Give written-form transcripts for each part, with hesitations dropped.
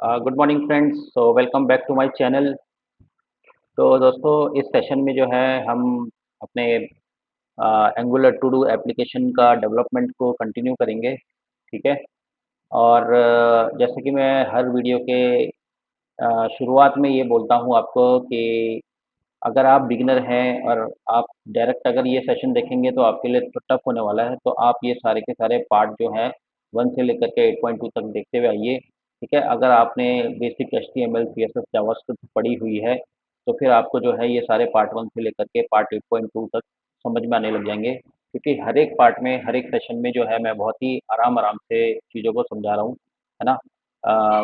Good morning friends. So welcome back to my channel. तो दोस्तों, इस सेशन में जो है हम अपने एंगुलर टू डू एप्लीकेशन का डेवलपमेंट को कंटिन्यू करेंगे। ठीक है। और जैसे कि मैं हर वीडियो के शुरुआत में ये बोलता हूँ आपको कि अगर आप बिगिनर हैं और आप डायरेक्ट अगर ये सेशन देखेंगे तो आपके लिए तो टफ होने वाला है। तो आप ये सारे के सारे पार्ट जो हैं 1 से लेकर के 8.2 तक देखते हुए आइए। ठीक है। अगर आपने बेसिक HTML CSS जावास्क्रिप्ट पढ़ी हुई है तो फिर आपको जो है ये सारे पार्ट 1 से लेकर के पार्ट 8.2 तक समझ में आने लग जाएंगे, क्योंकि हर एक पार्ट में हर एक सेशन में जो है मैं बहुत ही आराम आराम से चीज़ों को समझा रहा हूँ, है ना।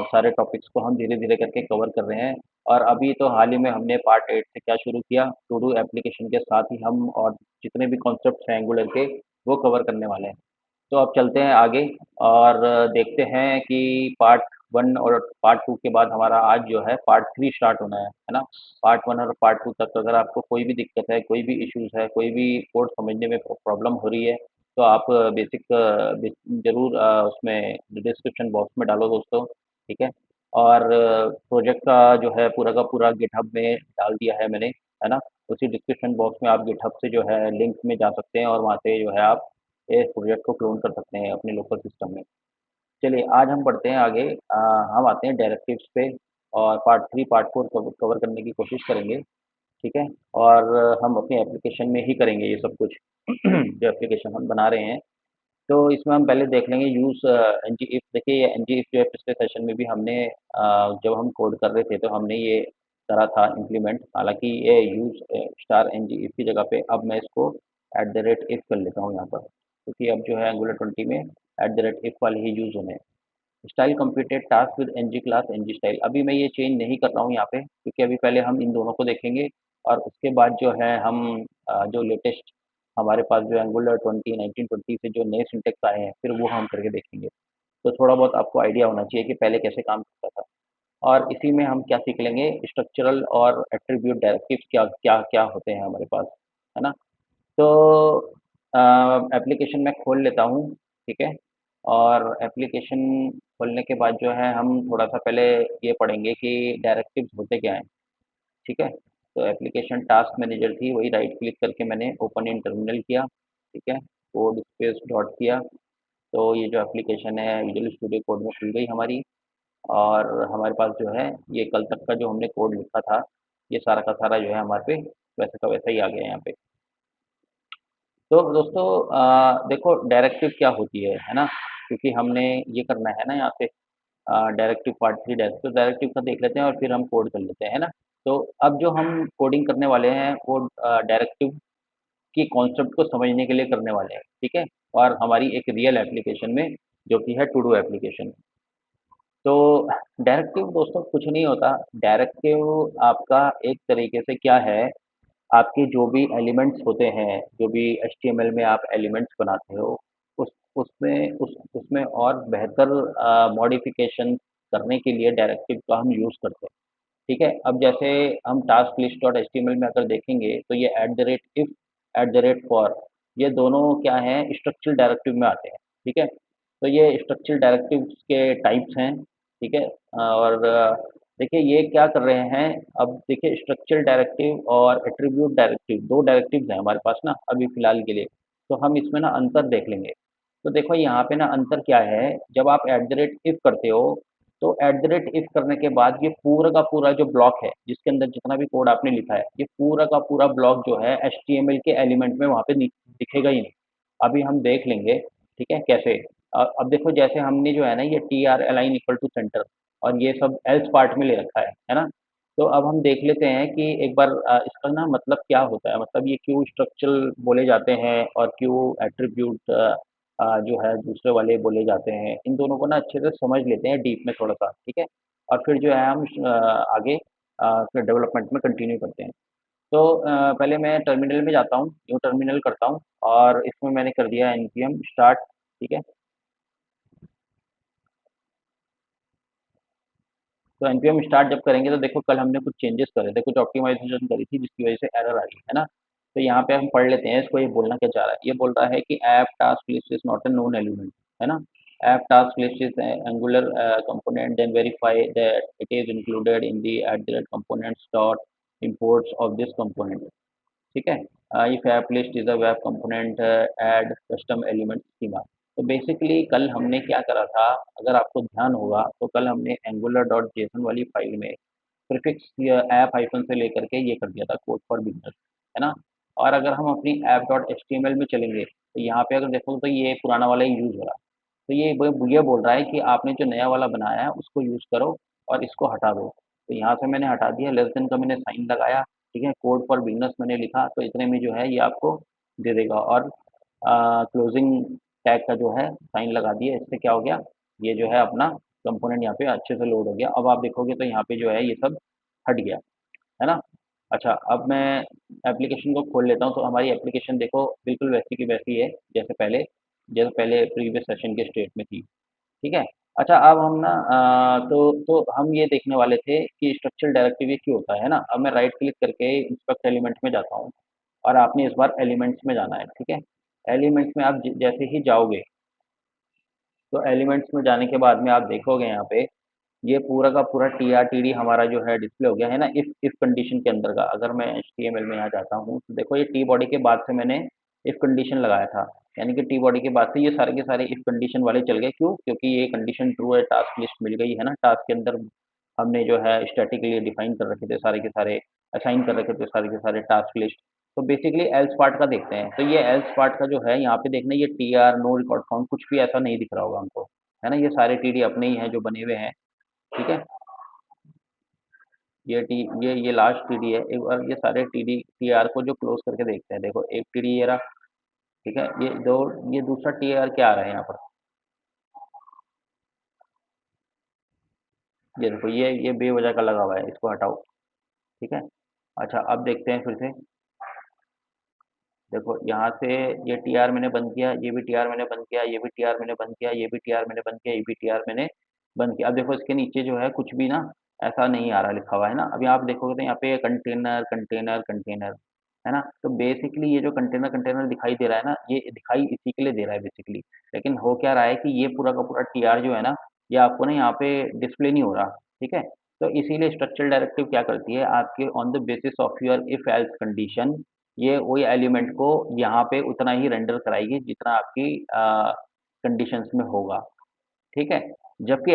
सारे टॉपिक्स को हम धीरे धीरे करके कवर कर रहे हैं। और अभी तो हाल ही में हमने पार्ट 8 से क्या शुरू किया, टू डू एप्लीकेशन के साथ ही हम और जितने भी कॉन्सेप्ट्स हैं एंगुलर के वो कवर करने वाले हैं। तो अब चलते हैं आगे और देखते हैं कि पार्ट 1 और पार्ट 2 के बाद हमारा आज जो है पार्ट 3 स्टार्ट होना है ना। पार्ट 1 और पार्ट 2 तक अगर आपको कोई भी दिक्कत है, कोई भी इश्यूज़ है, कोई भी कोड समझने में प्रॉब्लम हो रही है तो आप बेसिक ज़रूर उसमें डिस्क्रिप्शन बॉक्स में डालो दोस्तों। ठीक है। और प्रोजेक्ट का जो है पूरा का पूरा गिटहब में डाल दिया है मैंने, है ना। उसी डिस्क्रिप्शन बॉक्स में आप गिटहब से जो है लिंक में जा सकते हैं और वहाँ से जो है आप इस प्रोजेक्ट को क्लोन कर सकते हैं अपने लोकल सिस्टम में। चलिए आज हम बढ़ते हैं आगे। हम आते हैं डायरेक्टिव्स पे और पार्ट 3 पार्ट 4 कवर करने की कोशिश करेंगे। ठीक है। और हम अपने एप्लीकेशन में ही करेंगे ये सब कुछ जो एप्लीकेशन हम बना रहे हैं। तो इसमें हम पहले देख लेंगे यूज़ ngIf। देखिए ये ngIf जो है पिछले सेशन में भी हमने जब हम कोड कर रहे थे तो हमने ये करा था इम्प्लीमेंट। हालाँकि ये यूज़ स्टार ngIf की जगह पे अब मैं इसको @if कर लेता हूँ यहाँ पर, क्योंकि अब जो है एंगुलर 20 में @if वाले ही यूज़ होने हैं। Style computed task with ng class ng style, अभी मैं ये चेंज नहीं कर रहा हूँ यहाँ पे, क्योंकि अभी पहले हम इन दोनों को देखेंगे और उसके बाद जो है हम जो लेटेस्ट हमारे पास जो एंगुलर 20 1920 से जो नए सिंटेक्स आए हैं फिर वो हम करके देखेंगे। तो थोड़ा बहुत आपको आइडिया होना चाहिए कि पहले कैसे काम करता था। और इसी में हम क्या सीख लेंगे, स्ट्रक्चरल और एट्रीब्यूट डायरेक्टिव्स क्या क्या क्या होते हैं हमारे पास, है ना। तो एप्लीकेशन मैं खोल लेता हूँ। ठीक है। और एप्लीकेशन खोलने के बाद जो है हम थोड़ा-सा पहले ये पढ़ेंगे कि डायरेक्टिव्स होते क्या हैं। ठीक है। तो एप्लीकेशन टास्क मैनेजर थी, वही राइट क्लिक करके मैंने ओपन इन टर्मिनल किया। ठीक है। कोड स्पेस डॉट किया तो ये जो एप्लीकेशन है विजुअल स्टूडियो कोड में खुल गई हमारी। और हमारे पास जो है ये कल तक का जो हमने कोड लिखा था ये सारा का सारा जो है हमारे पे वैसे का वैसा ही आ गया यहाँ पे। तो दोस्तों देखो डायरेक्टिव क्या होती है ना, क्योंकि हमने ये करना है ना यहाँ पे डायरेक्टिव पार्ट 3 डायरेक्टिव डायरेक्टिव का देख लेते हैं और फिर हम कोड कर लेते हैं, है ना। तो अब जो हम कोडिंग करने वाले हैं वो डायरेक्टिव की कॉन्सेप्ट को समझने के लिए करने वाले हैं। ठीक है। और हमारी एक रियल एप्लीकेशन में जो कि है टू डू एप्लीकेशन। तो डायरेक्टिव दोस्तों कुछ नहीं होता। डायरेक्टिव आपका एक तरीके से क्या है, आपके जो भी एलिमेंट्स होते हैं, जो भी HTML में आप एलिमेंट्स बनाते हो, उसमें और बेहतर मॉडिफ़िकेशन करने के लिए डायरेक्टिव का हम यूज़ करते हैं। ठीक है। अब जैसे हम टास्क लिस्ट डॉट एचटीएमएल में अगर देखेंगे तो ये @if @for ये दोनों क्या हैं, स्ट्रक्चरल डायरेक्टिव में आते हैं। ठीक है। तो ये स्ट्रक्चरल डायरेक्टिव्स के टाइप्स हैं। ठीक है। और देखिए ये क्या कर रहे हैं, अब देखिए स्ट्रक्चरल डायरेक्टिव और एट्रीब्यूट डायरेक्टिव दो डायरेक्टिव्स हैं हमारे पास ना अभी फ़िलहाल के लिए। तो हम इसमें ना अंतर देख लेंगे। तो देखो यहाँ पे ना अंतर क्या है, जब आप @if करते हो तो if करने के बाद ये पूरा का पूरा जो ब्लॉक है, जिसके अंदर जितना भी कोड आपने लिखा है, ये पूरा का पूरा ब्लॉक जो है HTML के एलिमेंट में वहाँ पे दिखेगा ही नहीं। अभी हम देख लेंगे, ठीक है, कैसे। अब देखो जैसे हमने जो है ना ये tr align equal to centre और ये सब एल्स पार्ट में ले रखा है ना। तो अब हम देख लेते हैं कि एक बार इसका ना मतलब क्या होता है, मतलब ये क्यों स्ट्रक्चरल बोले जाते हैं और क्यों एट्रीब्यूट जो है दूसरे वाले बोले जाते हैं, इन दोनों को ना अच्छे से समझ लेते हैं डीप में थोड़ा-सा, ठीक है? और फिर जो है हम आगे फिर डेवलपमेंट में कंटिन्यू करते हैं। तो पहले मैं टर्मिनल में जाता हूँ, न्यू टर्मिनल करता हूँ और इसमें मैंने कर दिया npm स्टार्ट। ठीक है? तो npm स्टार्ट जब करेंगे तो देखो कल हमने कुछ चेंजेस करे थे, कुछ ऑप्टिमाइज़ेशन करी थी जिसकी वज़ह से एरर आ रही है ना? तो यहाँ पे हम पढ़ लेते हैं इसको, ये बोलना क्या चाह रहा है? ये बोल रहा है कि app task list is not a known element, है ना? App task list is an Angular component, then verify that it is included in the @components dot imports of this component. ठीक है। If app list is a web component, add custom element schema. तो basically कल हमने क्या करा था, अगर आपको ध्यान होगा तो कल हमने एंगुलर डॉट जेसन वाली फाइल में प्रीफिक्स ऐप हाइफन से लेकर के ये कर दिया था कोड फॉर बिगनर्स, है ना। और अगर हम अपनी app dot H T M L में चलेंगे तो यहाँ पे अगर देखो तो ये पुराना वाला ही यूज़ हो रहा है। तो ये बोल रहा है कि आपने जो नया वाला बनाया है उसको यूज़ करो और इसको हटा दो। तो यहाँ से मैंने हटा दिया, लेस देन का मैंने साइन लगाया, ठीक है, कोड फॉर बिगनर्स मैंने लिखा, तो इतने में जो है ये आपको दे देगा। और क्लोजिंग टैग का जो है साइन लगा दिया, इससे क्या हो गया, ये जो है अपना कंपोनेंट यहाँ पे अच्छे से लोड हो गया। अब आप देखोगे तो यहाँ पे जो है ये सब हट गया, है ना। अच्छा, अब मैं एप्लीकेशन को खोल लेता हूँ, तो हमारी एप्लीकेशन देखो बिल्कुल वैसी की वैसी है जैसे पहले प्रीवियस सेशन के स्टेट में थी। ठीक है। अच्छा, अब हम ना तो हम ये देखने वाले थे कि स्ट्रक्चरल डायरेक्टिव ये क्यों होता है ना। अब मैं राइट क्लिक करके इंस्पेक्ट एलिमेंट में जाता हूँ और आपने इस बार एलिमेंट्स में जाना है, ठीक है। एलिमेंट्स में आप जैसे ही जाओगे तो एलिमेंट्स में जाने के बाद में आप देखोगे यहाँ पे ये पूरा का पूरा टी आर टी डी हमारा जो है डिस्प्ले हो गया है ना, इफ कंडीशन के अंदर का। अगर मैं एच टी एम एल में यहाँ जाता हूँ तो देखो ये टी बॉडी के बाद से मैंने इफ कंडीशन लगाया था, यानी कि टी बॉडी के बाद से ये सारे के सारे इफ कंडीशन वाले चल गए। क्यों? क्योंकि ये कंडीशन ट्रू है, टास्क लिस्ट मिल गई है ना। टास्क के अंदर हमने जो है स्टैटिकली डिफाइन कर रखे थे सारे के सारे, असाइन कर रखे थे सारे के सारे टास्क लिस्ट। तो बेसिकली एल्स पार्ट का देखते हैं, तो ये एल्स पार्ट का जो है यहाँ पे देखना, ये T R no record found कुछ भी ऐसा नहीं दिख रहा होगा हमको, है ना। ये सारे टी डी अपने ही हैं जो बने हुए हैं, ठीक है। ये टी ये लास्ट टीडी है। एक बार ये सारे टीडी टीआर को जो क्लोज करके देखते हैं, देखो एक टीडी ये रहा, ठीक है। ये दूसरा टीआर क्या आ रहा है यहाँ पर, ये देखो ये बेवजह का लगा हुआ है, इसको हटाओ, ठीक है। अच्छा, अब देखते हैं फिर से, देखो यहाँ से ये टीआर मैंने बंद किया, ये भी टीआर मैंने बंद किया, ये भी टीआर मैंने बंद किया, ये भी टीआर मैंने बंद किया, ये भी टीआर मैंने बंद किया। अब देखो इसके नीचे जो है कुछ भी ना ऐसा नहीं आ रहा लिखा हुआ है ना। अभी आप देखोगे तो यहाँ पे कंटेनर कंटेनर कंटेनर, है ना। तो बेसिकली ये जो कंटेनर कंटेनर दिखाई दे रहा है ना, ये दिखाई इसी के लिए दे रहा है बेसिकली। लेकिन हो क्या रहा है कि ये पूरा का पूरा टीआर जो है ना, ये आपको ना यहाँ पे डिस्प्ले नहीं हो रहा, ठीक है। तो इसीलिए स्ट्रक्चरल डायरेक्टिव क्या करती है, आपके on the basis of your if else condition ये वही एलिमेंट को यहाँ पे उतना ही रेंडर कराएगी जितना आपकी कंडीशंस में होगा, ठीक है। जबकि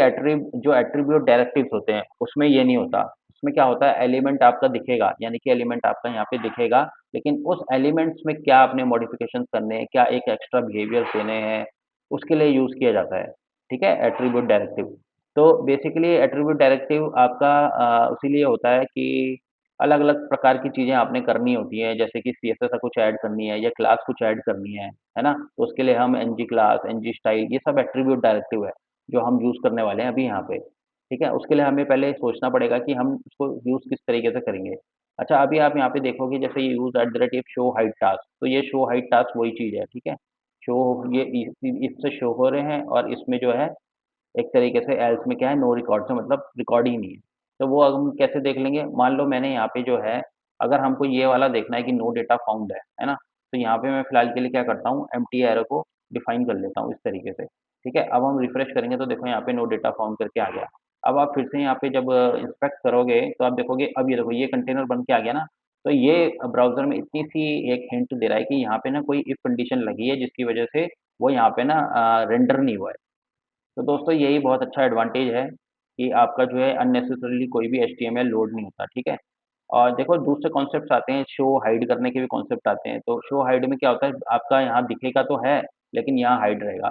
जो एट्रीब्यूट डायरेक्टिव्स होते हैं उसमें ये नहीं होता। उसमें क्या होता है, एलिमेंट आपका दिखेगा, यानी कि एलिमेंट आपका यहाँ पे दिखेगा, लेकिन उस एलिमेंट्स में क्या आपने मॉडिफिकेशन करने हैं, क्या एक एक्स्ट्रा बिहेवियर देने हैं, उसके लिए यूज़ किया जाता है, ठीक है, एट्रीब्यूट डायरेक्टिव। तो बेसिकली एट्रीब्यूट डायरेक्टिव आपका इसीलिए होता है कि अलग-अलग प्रकार की चीज़ें आपने करनी होती हैं, जैसे कि सीएसएस का कुछ ऐड करनी है या क्लास कुछ ऐड करनी है ना? तो उसके लिए हम एनजी क्लास, एनजी स्टाइल ये सब एट्रीब्यूट डायरेक्टिव है, जो हम यूज़ करने वाले हैं अभी यहाँ पे, ठीक है? उसके लिए हमें पहले सोचना पड़ेगा कि हम उसको यूज़ किस तरीके से करेंगे। अच्छा, अभी आप यहाँ पे देखोगे जैसे ये use at the rate if show hide task, तो ये शो हाइड टास्क वही चीज़ है, ठीक है? शो ये इससे शो हो रहे हैं और इसमें जो है एक तरीके से एल्स में क्या है, नो रिकॉर्ड से मतलब रिकॉर्ड ही नहीं है। तो वो अब हम कैसे देख लेंगे, मान लो मैंने यहाँ पे जो है, अगर हमको ये वाला देखना है कि नो डेटा फाउंड है ना। तो यहाँ पे मैं फिलहाल के लिए क्या करता हूँ, एम्प्टी एरो को डिफाइन कर लेता हूँ इस तरीके से, ठीक है। अब हम रिफ्रेश करेंगे तो देखो यहाँ पे नो डेटा फाउंड करके आ गया। अब आप फिर से यहाँ पे जब इंस्पेक्ट करोगे तो आप देखोगे, अब ये देखो ये कंटेनर बन के आ गया ना। तो ये ब्राउज़र में इतनी सी एक हिंट दे रहा है कि यहाँ पे ना कोई इफ कंडीशन लगी है जिसकी वजह से वो यहाँ पे ना रेंडर नहीं हुआ है। तो दोस्तों यही बहुत अच्छा एडवांटेज है कि आपका जो है अननेसेसरीली कोई भी एचटीएमएल लोड नहीं होता, ठीक है। और देखो दूसरे कॉन्सेप्ट्स आते हैं, शो हाइड करने के भी कॉन्सेप्ट आते हैं। तो शो हाइड में क्या होता है, आपका यहाँ दिखेगा तो है लेकिन यहाँ हाइड रहेगा।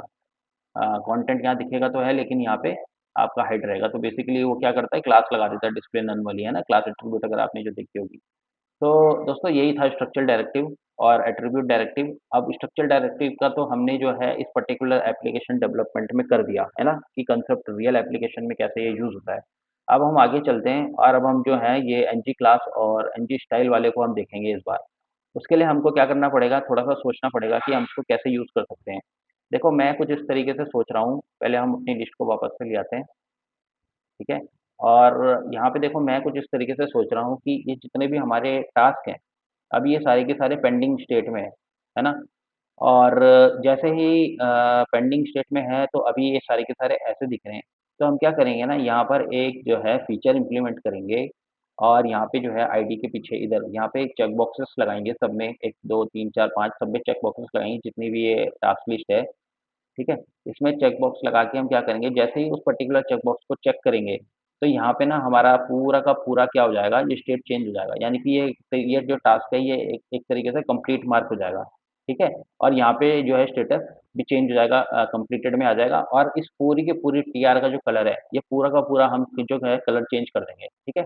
कंटेंट यहाँ दिखेगा तो है लेकिन यहाँ पे आपका हाइड रहेगा। तो बेसिकली वो क्या करता है, क्लास लगा देता है डिस्प्ले नन वाली, है ना, क्लास एट्रीब्यूट अगर आपने जो देखी होगी। तो दोस्तों यही था स्ट्रक्चरल डायरेक्टिव और एट्रीब्यूट डायरेक्टिव। अब स्ट्रक्चरल डायरेक्टिव का तो हमने जो है इस पर्टिकुलर एप्लीकेशन डेवलपमेंट में कर दिया, है ना, कि कंसेप्ट रियल एप्लीकेशन में कैसे ये यूज़ होता है। अब हम आगे चलते हैं और अब हम जो है ये एनजी क्लास और एनजी स्टाइल वाले को हम देखेंगे इस बार। उसके लिए हमको क्या करना पड़ेगा, थोड़ा-सा सोचना पड़ेगा कि हम इसको कैसे यूज़ कर सकते हैं। देखो मैं कुछ इस तरीके से सोच रहा हूँ, पहले हम अपनी लिस्ट को वापस से ले आते हैं, ठीक है? और यहाँ पे देखो मैं कुछ इस तरीके से सोच रहा हूँ कि ये जितने भी हमारे टास्क हैं, अब ये सारे के सारे पेंडिंग स्टेट में है ना? और जैसे ही पेंडिंग स्टेट में है तो अभी ये सारे के सारे ऐसे दिख रहे हैं। तो हम क्या करेंगे ना, यहाँ पर एक जो है फीचर इम्प्लीमेंट करेंगे और यहाँ पे जो है आईडी के पीछे इधर यहाँ पे एक चेक बॉक्सेस लगाएँगे सब में 1, 2, 3, 4, 5 सब में चेक बॉक्सेस लगाएँगे जितनी भी ये टास्क लिस्ट है। ठीक है? इसमें चेक बॉक्स लगा के हम क्या करेंगे, जैसे ही उस पर्टिकुलर चेक बॉक्स को चेक करेंगे, तो यहाँ पे ना हमारा पूरा का पूरा क्या हो जाएगा, ये स्टेट चेंज हो जाएगा। यानी कि ये जो टास्क है ये एक एक तरीके से कंप्लीट मार्क हो जाएगा। ठीक है? और यहाँ पे जो है स्टेटस भी चेंज हो जाएगा, कंप्लीटेड में आ जाएगा और इस पूरी की पूरी टीआर का जो कलर है, ये पूरा का पूरा हम जो है कलर चेंज कर देंगे। ठीक है?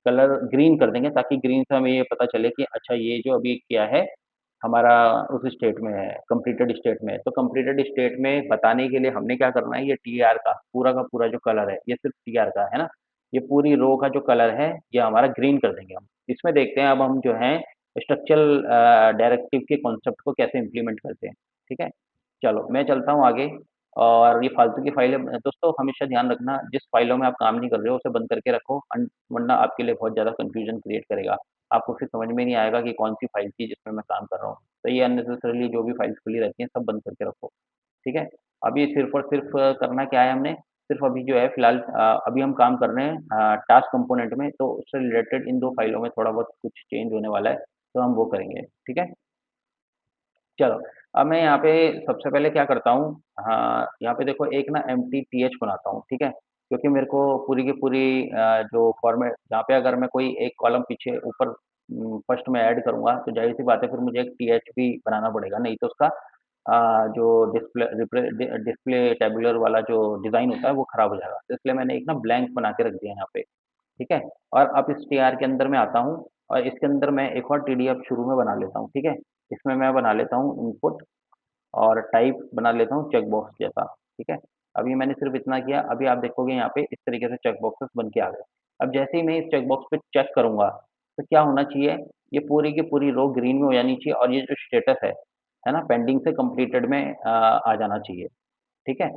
कलर ग्रीन कर देंगे ताकि ग्रीन से हमें ये पता चले कि अच्छा ये जो अभी किया है हमारा उस स्टेट में है, कंप्लीटेड स्टेट में है। तो कंप्लीटेड स्टेट में बताने के लिए हमने क्या करना है, ये टीआर का पूरा जो कलर है, ये सिर्फ़ टीआर का है ना? ये पूरी रो का जो कलर है, ये हमारा ग्रीन कर देंगे हम। इसमें देखते हैं अब हम जो है स्ट्रक्चरल डायरेक्टिव के कॉन्सेप्ट को कैसे इम्प्लीमेंट करते हैं, ठीक है? चलो, मैं चलता हूँ आगे और ये फालतू की फाइलें दोस्तों हमेशा ध्यान रखना जिस फाइलों में आप काम नहीं कर रहे हो उसे बंद करके रखो वरना आपके लिए बहुत ज़्यादा कन्फ्यूज़न क्रिएट करेगा। आपको फिर समझ में नहीं आएगा कि कौन-सी फाइल थी जिसमें मैं काम कर रहा हूँ। तो ये अननेसेसरीली जो भी फाइल्स खुली रहती हैं सब बंद करके रखो, ठीक है? अभी सिर्फ़ और सिर्फ़ करना क्या है हमने, सिर्फ़ अभी जो है फ़िलहाल अभी हम काम कर रहे हैं टास्क कंपोनेंट में तो उससे रिलेटेड इन 2 फाइलों में थोड़ा बहुत कुछ चेंज होने वाला है, तो हम वो करेंगे, ठीक है? चलो, अब मैं यहाँ पे सबसे पहले क्या करता हूँ यहाँ पे देखो एक ना एमटीटीएच बनाता हूँ, ठीक है? क्योंकि मेरे को पूरी की पूरी जो फॉर्मेट जहाँ पे अगर मैं कोई एक कॉलम पीछे ऊपर फर्स्ट में ऐड करूँगा, तो ज़ाहिर-सी बात है फिर मुझे एक टीएचपी बनाना पड़ेगा, नहीं तो उसका जो डिस्प्ले टैब्यूलर वाला जो डिज़ाइन होता है वो खराब हो जाएगा। तो इसलिए मैंने एक ना ब्लैंक बना के रख दिया है यहाँ पे। ठीक है? और अब इस टीआर के अंदर मैं आता हूँ और इसके अंदर मैं एक और टीडीएफ शुरू में बना लेता हूँ, ठीक है? इसमें मैं बना लेता हूँ इनपुट और टाइप बना लेता हूँ चेक बॉक्स जैसा, ठीक है? अभी मैंने सिर्फ़ इतना किया, अभी आप देखोगे यहाँ पे इस तरीके से चेक बॉक्सेस बन के आ गए। अब जैसे ही मैं इस चेक बॉक्स पे चेक करूँगा, तो क्या होना चाहिए, ये पूरी की पूरी रो ग्रीन में हो जानी चाहिए और ये जो स्टेटस है ना? पेंडिंग से कंप्लीटेड में आ जाना चाहिए। ठीक है?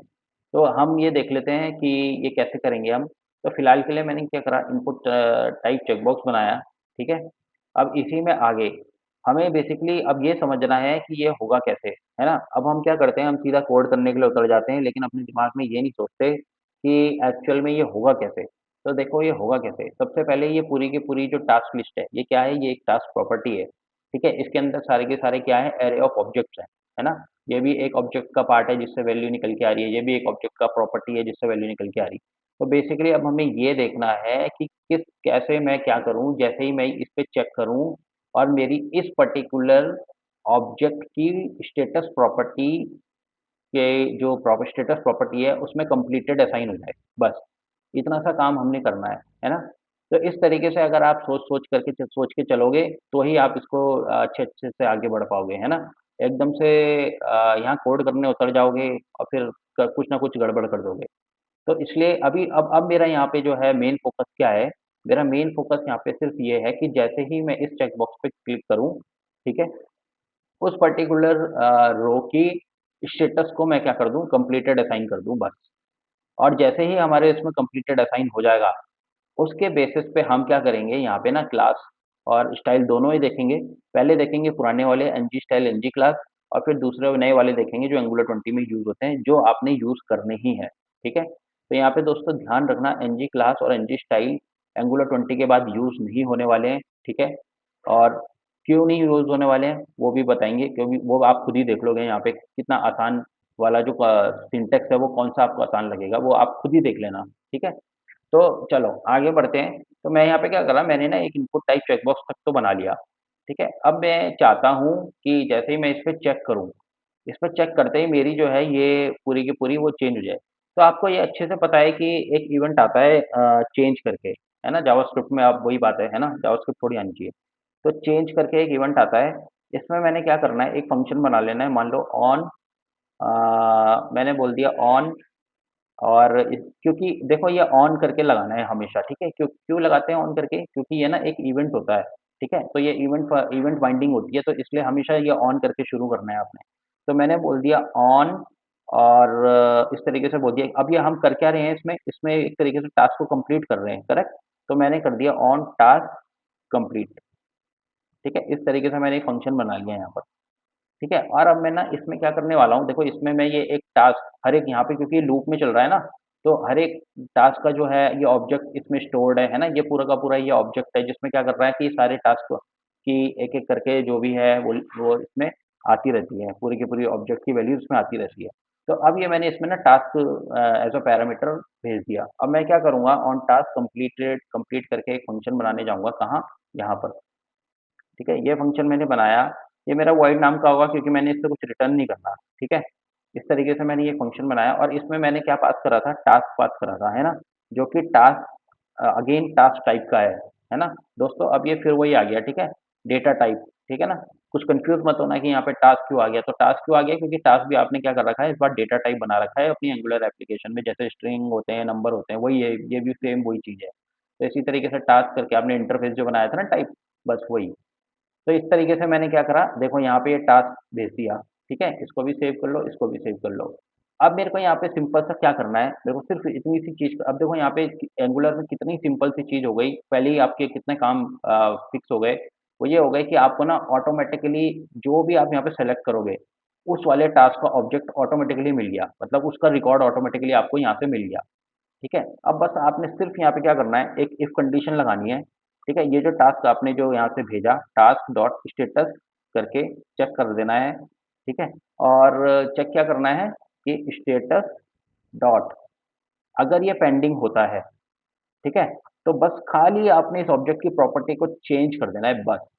तो हम ये देख लेते हैं कि ये कैसे करेंगे हम। तो फिलहाल के लिए मैंने क्या करा इनपुट टाइप चेकबॉक्स बनाया, ठीक है? अब इसी में आगे हमें बेसिकली अब ये समझना है कि ये होगा कैसे, है ना? अब हम क्या करते हैं हम सीधा कोड करने के लिए उतर जाते हैं लेकिन अपने दिमाग में ये नहीं सोचते कि एक्चुअल में ये होगा कैसे? तो देखो ये होगा कैसे? सबसे पहले ये पूरी की पूरी जो टास्क लिस्ट है, ये क्या है? ये एक टास्क प्रॉपर्टी है, ठीक है? इसके अंदर सारे के सारे क्या है? अरे ऑफ ऑब्जेक्ट्स हैं, है ना? ये भी एक ऑब्जेक्ट का पार्ट है जिससे वैल्यू निकल के आ रही है, ये भी एक ऑब्जेक्ट का प्रॉपर्टी है जिससे वैल्यू निकल के आ रही है। तो बेसिकली अब हमें ये देखना है कि कैसे मैं क्या करूँ, जैसे ही मैं इस पे चेक करूँ और मेरी इस पर्टिकुलर ऑब्जेक्ट की स्टेटस प्रॉपर्टी के जो स्टेटस प्रॉपर्टी है उसमें कंप्लीटेड असाइन हो जाए, बस। इतना सा काम हमने करना है ना? तो इस तरीके से अगर आप सोच के चलोगे, तो ही आप इसको अच्छे-अच्छे से आगे बढ़ पाओगे, है ना? एकदम से यहाँ कोड करने उतर जाओगे और फिर क कुछ ना कुछ गड़बड़ कर दोगे। तो इसलिए अभी अब मेरा यहाँ पे जो है मेन फ़ोकस क्या है? मेरा मेन फ़ोकस यहाँ पे सिर्फ़ ये है कि जैसे ही मैं इस चेक बॉक्स पे क्लिक करूँ, ठीक है? उस पर्टिकुलर रो की स्टेटस को मैं क्या कर दूँ, कंप्लीटेड असाइन कर दूँ बस। और जैसे ही हमारे इसमें कंप्लीटेड असाइन हो जाएगा, उसके बेसिस पे हम क्या करेंगे यहाँ पे ना क्लास और स्टाइल दोनों ही देखेंगे। पहले देखेंगे पुराने वाले एनजी स्टाइल एनजी क्लास और फिर दूसरे नए वाले देखेंगे जो एंगुलर 20 में यूज़ होते हैं, जो आपने यूज़ करने ही हैं, ठीक है? तो यहाँ पे दोस्तों ध्यान रखना एनजी क्लास और एनजी स्टाइल एंगुलर 20 के बाद यूज़ नहीं होने वाले हैं, ठीक है? और क्यों नहीं यूज़ होने वाले हैं, वो भी बताएँगे क्योंकि वो आप खुद ही देख लोगे यहाँ पे कितना आसान वाला जो सिंटैक्स है वो कौन-सा आपको आसान लगेगा, वो आप खुद ही देख लेना, ठीक है? तो चलो आगे बढ़ते हैं। तो मैं यहाँ पे क्या करा मैंने ना एक इनपुट टाइप चेकबॉक्स तक तो बना लिया, ठीक है? अब मैं चाहता हूँ कि जैसे ही मैं इस पे चेक करूँ, इस पे चेक करते ही मेरी जो है ये पूरी की पूरी वो चेंज हो जाए। तो आपको ये अच्छे से पता है कि एक इवेंट आता है चेंज करके, है ना? जावास्क्रिप्ट में अब वही बात है ना? जावास्क्रिप्ट थोड़ी आनी चाहिए। तो चेंज करके एक इवेंट आता है, इसमें मैंने क्या करना है एक फंक्शन बना लेना है मान लो ऑन मैंने बोल दिया ऑन और इस क्योंकि देखो ये ऑन करके लगाना है हमेशा, ठीक है? क्यों लगाते हैं ऑन करके? क्योंकि ये ना एक इवेंट होता है, ठीक है? तो ये इवेंट बाइंडिंग होती है, तो इसलिए हमेशा ये ऑन करके शुरू करना है आपने। तो मैंने बोल दिया ऑन और इस तरीके से बोल दिया। अब ये हम कर क्या रहे हैं इसमें? इसमें एक तरीके से टास्क को कंप्लीट कर रहे हैं, करेक्ट? तो मैंने कर दिया ऑन टास्क कंप्लीट, ठीक है? इस तरीके से मैंने एक फंक्शन बना लिया यहाँ पर, ठीक है। और अब मैं ना इसमें क्या करने वाला हूँ, देखो इसमें मैं ये एक टास्क हर एक यहाँ पे, क्योंकि लूप में चल रहा है ना, तो हर एक टास्क का जो है ये ऑब्जेक्ट इसमें स्टोर्ड है ना, ये पूरा का पूरा ये ऑब्जेक्ट है जिसमें क्या कर रहा है कि सारे टास्क की एक एक करके जो भी है वो इसमें आती रहती है, पूरी की पूरी ऑब्जेक्ट की वैल्यू इसमें आती रहती है। तो अब ये मैंने इसमें ना टास्क एज अ पैरामीटर भेज दिया। अब मैं क्या करूँगा, ऑन टास्क कंप्लीटेड कंप्लीट करके एक फंक्शन बनाने जाऊँगा, कहाँ, यहाँ पर। ठीक है, ये फंक्शन मैंने बनाया, ये मेरा वॉइड नाम का होगा क्योंकि मैंने इससे कुछ रिटर्न नहीं करना, ठीक है। इस तरीके से मैंने ये फंक्शन बनाया और इसमें मैंने क्या पास करा था, टास्क पास करा था, है ना, जो कि टास्क अगेन टास्क टाइप का है ना दोस्तों। अब ये फिर वही आ गया, ठीक है, डेटा टाइप, ठीक है ना। कुछ कंफ्यूज मत होना कि यहाँ पे टास्क क्यों आ गया, तो टास्क क्यों आ गया क्योंकि टास्क भी आपने क्या कर रखा है, इस बार डेटा टाइप बना रखा है अपनी एंगुलर एप्लीकेशन में, जैसे स्ट्रिंग होते हैं, नंबर होते हैं, वही है, ये भी सेम वही चीज़ है। तो इसी तरीके से टास्क करके आपने इंटरफेस जो बनाया था ना टाइप, बस वही। तो इस तरीके से मैंने क्या करा, देखो यहाँ पे ये टास्क भेज दिया, ठीक है, इसको भी सेव कर लो, इसको भी सेव कर लो। अब मेरे को यहाँ पे सिंपल सा क्या करना है, देखो सिर्फ इतनी सी चीज, अब देखो यहाँ पे एंगुलर में कितनी सिंपल सी चीज हो गई, पहले ही आपके कितने काम फिक्स हो गए। वो ये हो गए कि आपको ना ऑटोमेटिकली जो भी आप यहाँ पे सेलेक्ट करोगे, उस वाले टास्क का ऑब्जेक्ट ऑटोमेटिकली मिल गया, मतलब उसका रिकॉर्ड ऑटोमेटिकली आपको यहाँ से मिल गया। ठीक है, अब बस आपने सिर्फ यहाँ पे क्या करना है, एक इफ कंडीशन लगानी है। ठीक है, ये जो टास्क आपने जो यहाँ से भेजा, टास्क डॉट स्टेटस करके चेक कर देना है। ठीक है, और चेक क्या करना है कि स्टेटस डॉट, अगर ये पेंडिंग होता है, ठीक है, तो बस खाली आपने इस ऑब्जेक्ट की प्रॉपर्टी को चेंज कर देना है, बस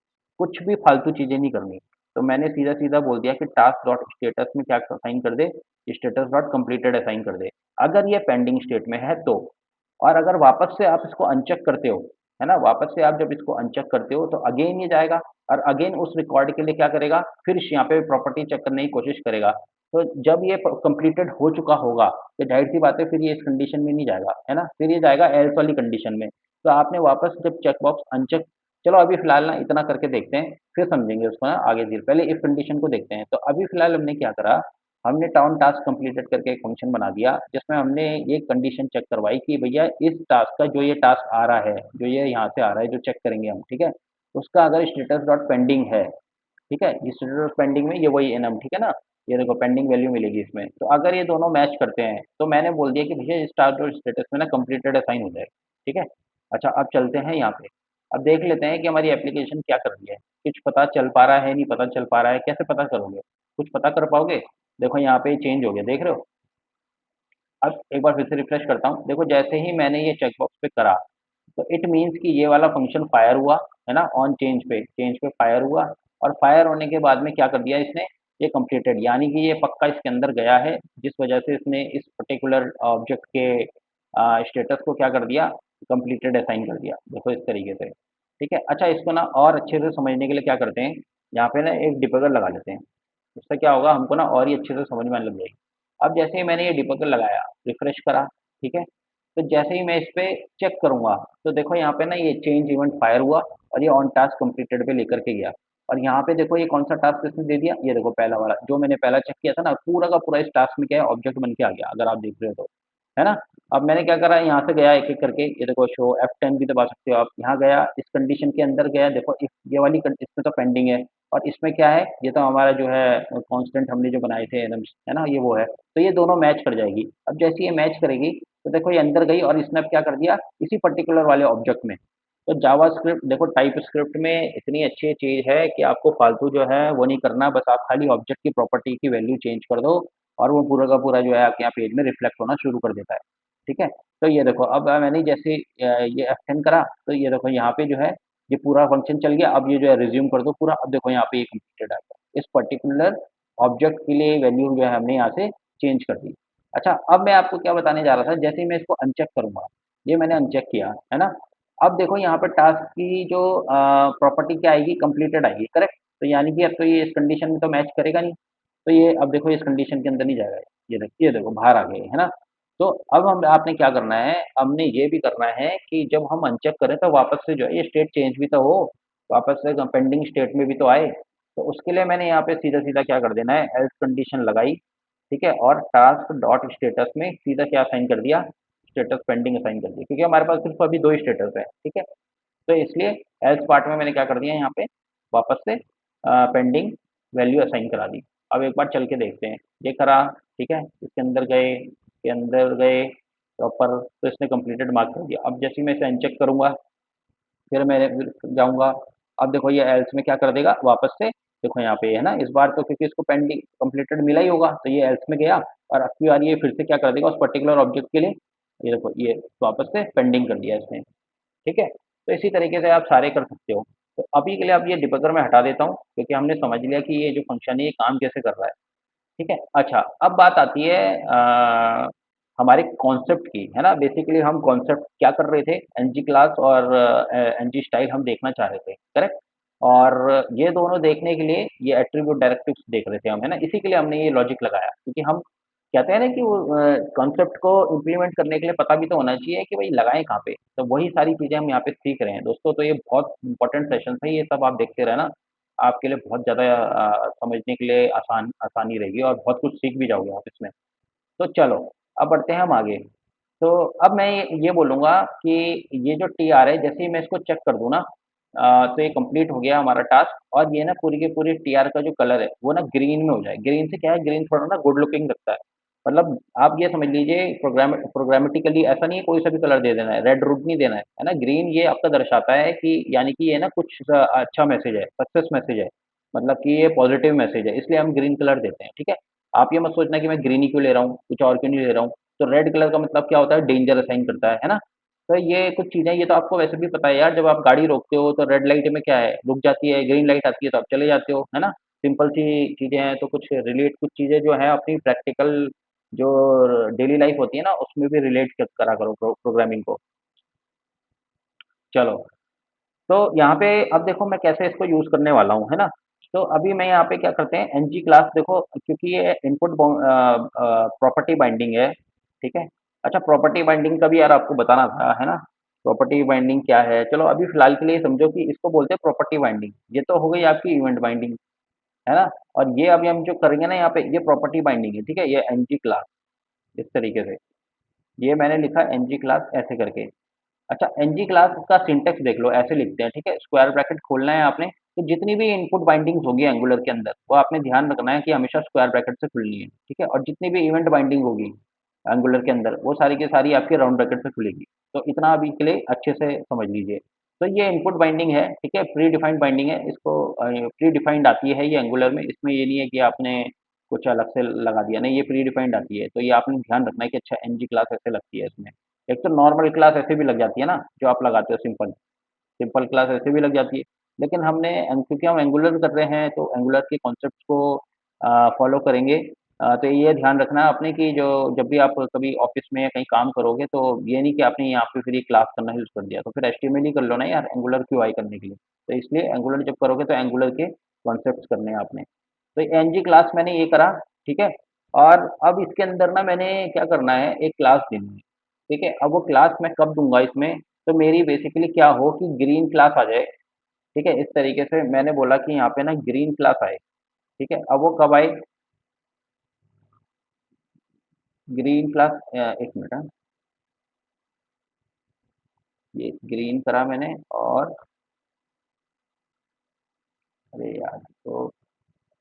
कुछ भी फालतू चीजें नहीं करनी। तो मैंने सीधा सीधा बोल दिया कि टास्क डॉट स्टेटस में क्या असाइन कर दे, स्टेटस डॉट कंप्लीटेड असाइन कर दे, अगर ये पेंडिंग स्टेट में है तो। और अगर वापस से आप इसको अनचेक करते हो, है ना, वापस से आप जब इसको अनचेक करते हो तो अगेन ये जाएगा और अगेन उस रिकॉर्ड के लिए क्या करेगा, फिर यहाँ पे प्रॉपर्टी चेक करने की कोशिश करेगा। तो जब ये कंप्लीटेड हो चुका होगा, तो जाहिर सी बात है फिर ये इस कंडीशन में नहीं जाएगा, है ना, फिर ये जाएगा एल्स वाली कंडीशन में। तो आपने वापस जब चेक बॉक्स अनचेक, चलो अभी फिलहाल ना इतना करके देखते हैं, फिर समझेंगे उसको ना आगे धीरे, पहले इफ कंडीशन को देखते हैं। तो अभी फिलहाल हमने क्या करा, हमने टाउन टास्क कंप्लीटेड करके एक फंक्शन बना दिया जिसमें हमने ये कंडीशन चेक करवाई कि भैया इस टास्क का जो ये टास्क आ रहा है, जो ये यहाँ से आ रहा है, जो चेक करेंगे हम, ठीक है, उसका अगर स्टेटस डॉट पेंडिंग है, ठीक है, ये स्टेटस डॉट पेंडिंग में ये वही एनम, ठीक है ना, ये देखो पेंडिंग वैल्यू मिलेगी इसमें। तो अगर ये दोनों मैच करते हैं तो मैंने बोल दिया कि भैया इस टास्क डॉट स्टेटस में ना कंप्लीटेड असाइन हो जाएगा। ठीक है, अच्छा अब चलते हैं यहाँ पे, अब देख लेते हैं कि हमारी एप्लीकेशन क्या कर रही है। कुछ पता चल पा रहा है, नहीं पता चल पा रहा है, कैसे पता करोगे, कुछ पता कर पाओगे। देखो यहाँ पे चेंज हो गया, देख रहे हो। अब एक बार फिर से रिफ्रेश करता हूँ, देखो जैसे ही मैंने ये चेकबॉक्स पे करा, तो इट मीन्स कि ये वाला फंक्शन फायर हुआ, है ना, ऑन चेंज पे फायर हुआ। और फायर होने के बाद में क्या कर दिया इसने, ये कंप्लीटेड, यानी कि ये पक्का इसके अंदर गया है, जिस वजह से इसने इस पर्टिकुलर ऑब्जेक्ट के स्टेटस को क्या कर दिया, कंप्लीटेड असाइन कर दिया, देखो इस तरीके से। ठीक है, अच्छा इसको ना और अच्छे से समझने के लिए क्या करते हैं, यहाँ पे ना एक डिबगर लगा लेते हैं। उससे क्या होगा, हमको ना और ही अच्छे से समझ में आने लग जाएगी। अब जैसे ही मैंने ये डिबगर लगाया, रिफ्रेश करा, ठीक है, तो जैसे ही मैं इस पे चेक करूँगा, तो देखो यहाँ पे ना ये चेंज इवेंट फायर हुआ और ये ऑन टास्क कंप्लीटेड पे लेकर के गया। और यहाँ पे देखो ये कौन सा टास्क इसने दे दिया, ये देखो पहला वाला जो मैंने पहला चेक किया था ना, पूरा का पूरा इस टास्क में क्या है, ऑब्जेक्ट बन के आ गया, अगर आप देख रहे हो तो, है ना। अब मैंने क्या करा, यहाँ से गया एक एक करके, ये देखो शो F10 भी दबा सकते हो आप, यहाँ गया इस कंडीशन के अंदर गया, देखो इस ये वाली इसमें तो पेंडिंग है, और इसमें क्या है, ये तो हमारा जो है कांस्टेंट हमने जो बनाए थे एकदम, है ना, ये वो है, तो ये दोनों मैच कर जाएगी। अब जैसे ये मैच करेगी, तो देखो ये अंदर गई और इसने अब क्या कर दिया, इसी पर्टिकुलर वाले ऑब्जेक्ट में। तो जावास्क्रिप्ट देखो, टाइप स्क्रिप्ट में इतनी अच्छी चीज़ है कि आपको फालतू जो है वो नहीं करना, बस आप खाली ऑब्जेक्ट की प्रॉपर्टी की वैल्यू चेंज कर दो और वो पूरा का पूरा जो है आपके यहाँ पेज में रिफ्लेक्ट होना शुरू कर देता है। ठीक है, तो ये देखो अब मैंने जैसे ये F10 करा, तो ये देखो यहाँ पे जो है ये पूरा फंक्शन चल गया। अब ये जो है रिज्यूम कर दो पूरा, अब देखो यहाँ पे ये कंप्लीटेड आ गया, इस पर्टिकुलर ऑब्जेक्ट के लिए वैल्यू जो है हमने यहाँ से चेंज कर दी। अच्छा अब मैं आपको क्या बताने जा रहा था, जैसे ही मैं इसको अनचेक करूंगा, ये मैंने अनचेक किया, है ना। अब देखो यहाँ पर टास्क की जो प्रॉपर्टी क्या आएगी, कंप्लीटेड आएगी, करेक्ट। तो यानी कि अब तो ये इस कंडीशन में तो मैच करेगा नहीं, तो ये अब देखो इस कंडीशन के अंदर नहीं जाएगा, ये देखो बाहर आ गए, है ना। तो अब हम आपने क्या करना है, हमने ये भी करना है कि जब हम अनचेक करें तो वापस से जो है ये स्टेट चेंज भी तो हो, वापस से पेंडिंग स्टेट में भी तो आए। तो उसके लिए मैंने यहाँ पे सीधा सीधा क्या कर देना है, एल्स कंडीशन लगाई, ठीक है, और टास्क डॉट स्टेटस में सीधा क्या असाइन कर दिया, स्टेटस पेंडिंग असाइन कर दिया, क्योंकि हमारे पास सिर्फ अभी दो ही स्टेटस है, ठीक है। तो इसलिए एल्स पार्ट में मैंने क्या कर दिया यहाँ पे, वापस से पेंडिंग वैल्यू असाइन करा दी। अब एक बार चल के देखते हैं, ये करा, ठीक है, इसके अंदर गए प्रॉपर, तो इसने कंप्लीटेड मार्क कर दिया। अब जैसे ही मैं इसे अनचेक करूँगा, फिर जाऊँगा, अब देखो ये एल्स में क्या कर देगा वापस से, देखो यहाँ पे है ना, इस बार तो क्योंकि इसको पेंडिंग कंप्लीटेड मिला ही होगा, तो ये एल्स में गया, और अब की बार ये फिर से क्या कर देगा उस पर्टिकुलर ऑब्जेक्ट के लिए, ये देखो ये वापस से पेंडिंग कर दिया इसने, ठीक है। तो इसी तरीके से आप सारे कर सकते हो। तो अभी के लिए अब ये डिबगर में हटा देता हूँ, क्योंकि हमने समझ लिया कि ये जो फंक्शन है ये काम कैसे कर रहा है, ठीक है। अच्छा, अब बात आती है हमारे कॉन्सेप्ट की, है ना। बेसिकली हम कॉन्सेप्ट क्या कर रहे थे, एनजी क्लास और एनजी स्टाइल हम देखना चाह रहे थे, करेक्ट। और ये दोनों देखने के लिए ये एट्रीब्यूट डायरेक्टिव्स देख रहे थे हम, है ना। इसी के लिए हमने ये लॉजिक लगाया, क्योंकि हम कहते हैं ना कि वो कॉन्सेप्ट को इम्प्लीमेंट करने के लिए पता भी तो होना चाहिए कि भाई लगाएं कहाँ पे। तो वही सारी चीज़ें हम यहाँ पे सीख रहे हैं दोस्तों। तो ये बहुत इंपॉर्टेंट सेशन है, ये सब आप देखते रहना, आपके लिए बहुत ज़्यादा समझने के लिए आसानी रहेगी, और बहुत कुछ सीख भी जाओगे आप इसमें। तो चलो, अब बढ़ते हैं हम आगे। तो अब मैं ये बोलूँगा कि ये जो टीआर है, जैसे ही मैं इसको चेक कर दूँ ना, तो ये कंप्लीट हो गया हमारा टास्क, और ये ना पूरी की पूरी टीआर का जो कलर है वो ना ग्रीन में हो जाए। ग्रीन से क्या है, ग्रीन थोड़ा ना गुड लुकिंग लगता है। मतलब आप ये समझ लीजिए, प्रोग्रामेटिकली ऐसा नहीं है कोई सा भी कलर दे देना है, रेड रूट नहीं देना है ना। ग्रीन ये आपका दर्शाता है कि यानी कि ये ना कुछ अच्छा मैसेज है, सक्सेस मैसेज है, मतलब कि ये पॉजिटिव मैसेज है, इसलिए हम ग्रीन कलर देते हैं, ठीक है। आप ये मत सोचना कि मैं ग्रीन ही क्यों ले रहा हूँ, कुछ और क्यों नहीं ले रहा हूँ। तो रेड कलर का मतलब क्या होता है, डेंजर असाइन करता है ना। तो ये कुछ चीज़ें, ये तो आपको वैसे भी पता है यार, जब आप गाड़ी रोकते हो तो रेड लाइट में क्या है, रुक जाती है, ग्रीन लाइट आती है तो आप चले जाते हो, है ना। सिंपल सी चीज़ें हैं। तो कुछ चीज़ें जो है अपनी प्रैक्टिकल जो डेली लाइफ होती है ना, उसमें भी रिलेट करा करो प्रोग्रामिंग को। चलो, तो यहाँ पे अब देखो मैं कैसे इसको यूज़ करने वाला हूँ, है ना। तो अभी मैं यहाँ पे क्या करते हैं, एनजी क्लास देखो, क्योंकि ये इनपुट प्रॉपर्टी बाइंडिंग है, ठीक है। अच्छा, प्रॉपर्टी बाइंडिंग का भी यार आपको बताना था, है ना। प्रॉपर्टी बाइंडिंग क्या है, चलो अभी फिलहाल के लिए समझो कि इसको बोलते हैं प्रॉपर्टी बाइंडिंग। ये तो हो गई आपकी इवेंट बाइंडिंग, है ना। और ये अभी हम जो करेंगे ना यहाँ पे, ये प्रॉपर्टी बाइंडिंग है, ठीक है। ये एनजी क्लास इस तरीके से, ये मैंने लिखा एनजी क्लास ऐसे करके। अच्छा, एनजी क्लास का सिंटेक्स देख लो, ऐसे लिखते हैं, ठीक है। स्क्वायर ब्रैकेट खोलना है आपने, तो जितनी भी इनपुट बाइंडिंग्स होगी एंगुलर के अंदर, वो आपने ध्यान रखना है कि हमेशा स्क्वायर ब्रैकेट से खुलनी है, ठीक है। और जितनी भी इवेंट बाइंडिंग होगी एंगुलर के अंदर, वो सारी की सारी आपके राउंड ब्रैकेट से खुलेगी। तो इतना अभी के लिए अच्छे से समझ लीजिए। तो ये इनपुट बाइंडिंग है, ठीक है, प्री डिफाइंड बाइंडिंग है। इसको प्री डिफाइंड आती है ये एंगुलर में, इसमें ये नहीं है कि आपने कुछ अलग से लगा दिया, नहीं, ये प्री डिफाइंड आती है। तो ये आपने ध्यान रखना है कि अच्छा एनजी क्लास ऐसे लगती है इसमें। एक तो नॉर्मल क्लास ऐसे भी लग जाती है ना, जो आप लगाते हो सिंपल, सिंपल क्लास ऐसे भी लग जाती है। लेकिन क्योंकि हम एंगुलर कर रहे हैं, तो एंगुलर के कॉन्सेप्ट को फॉलो करेंगे। तो ये ध्यान रखना है आपने कि जो जब भी आप कभी ऑफिस में या कहीं काम करोगे, तो ये नहीं कि आपने यहाँ पे फिर ये क्लास करना यूज़ कर दिया, तो फिर एचटीएमएल ही कर लो ना यार, एंगुलर क्यों आई करने के लिए। तो इसलिए एंगुलर जब करोगे तो एंगुलर के कॉन्सेप्ट करने हैं आपने। तो एनजी क्लास मैंने ये करा, ठीक है। और अब इसके अंदर ना मैंने क्या करना है, एक क्लास देनी है, ठीक है। अब वो क्लास मैं कब दूंगा इसमें, तो मेरी बेसिकली क्या हो कि ग्रीन क्लास आ जाए, ठीक है। इस तरीके से मैंने बोला कि यहाँ पे ना ग्रीन क्लास आए, ठीक है। अब वो कब आए, ग्रीन क्लास, एक मिनट, हाँ, ये ग्रीन करा मैंने, और अरे यार, तो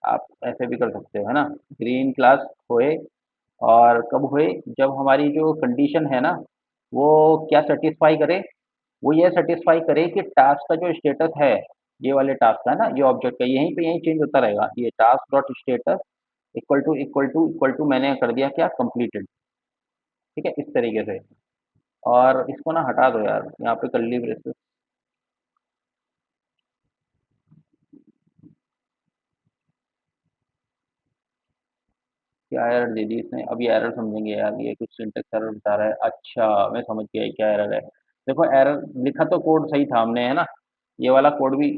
आप ऐसे भी कर सकते हो, है ना। ग्रीन क्लास होए, और कब होए, जब हमारी जो कंडीशन है ना, वो क्या सेटिस्फाई करे, वो ये सेटिस्फाई करे कि टास्क का जो स्टेटस है, ये वाले टास्क का ना, ये ऑब्जेक्ट का यहीं पे यहीं चेंज होता रहेगा, ये task dot status equal to मैंने कर दिया क्या, कंप्लीटेड, ठीक है, इस तरीके से। और इसको ना हटा दो यार, यहाँ पे कर्ली ब्रेसेस, क्या एरर दे दी इसने, अब ये एरर समझेंगे यार, ये कुछ सिंटेक्स एरर बता रहा है। अच्छा, मैं समझ गया ये क्या एरर है। देखो एरर लिखा तो कोड सही था हमने, है ना। ये वाला कोड भी,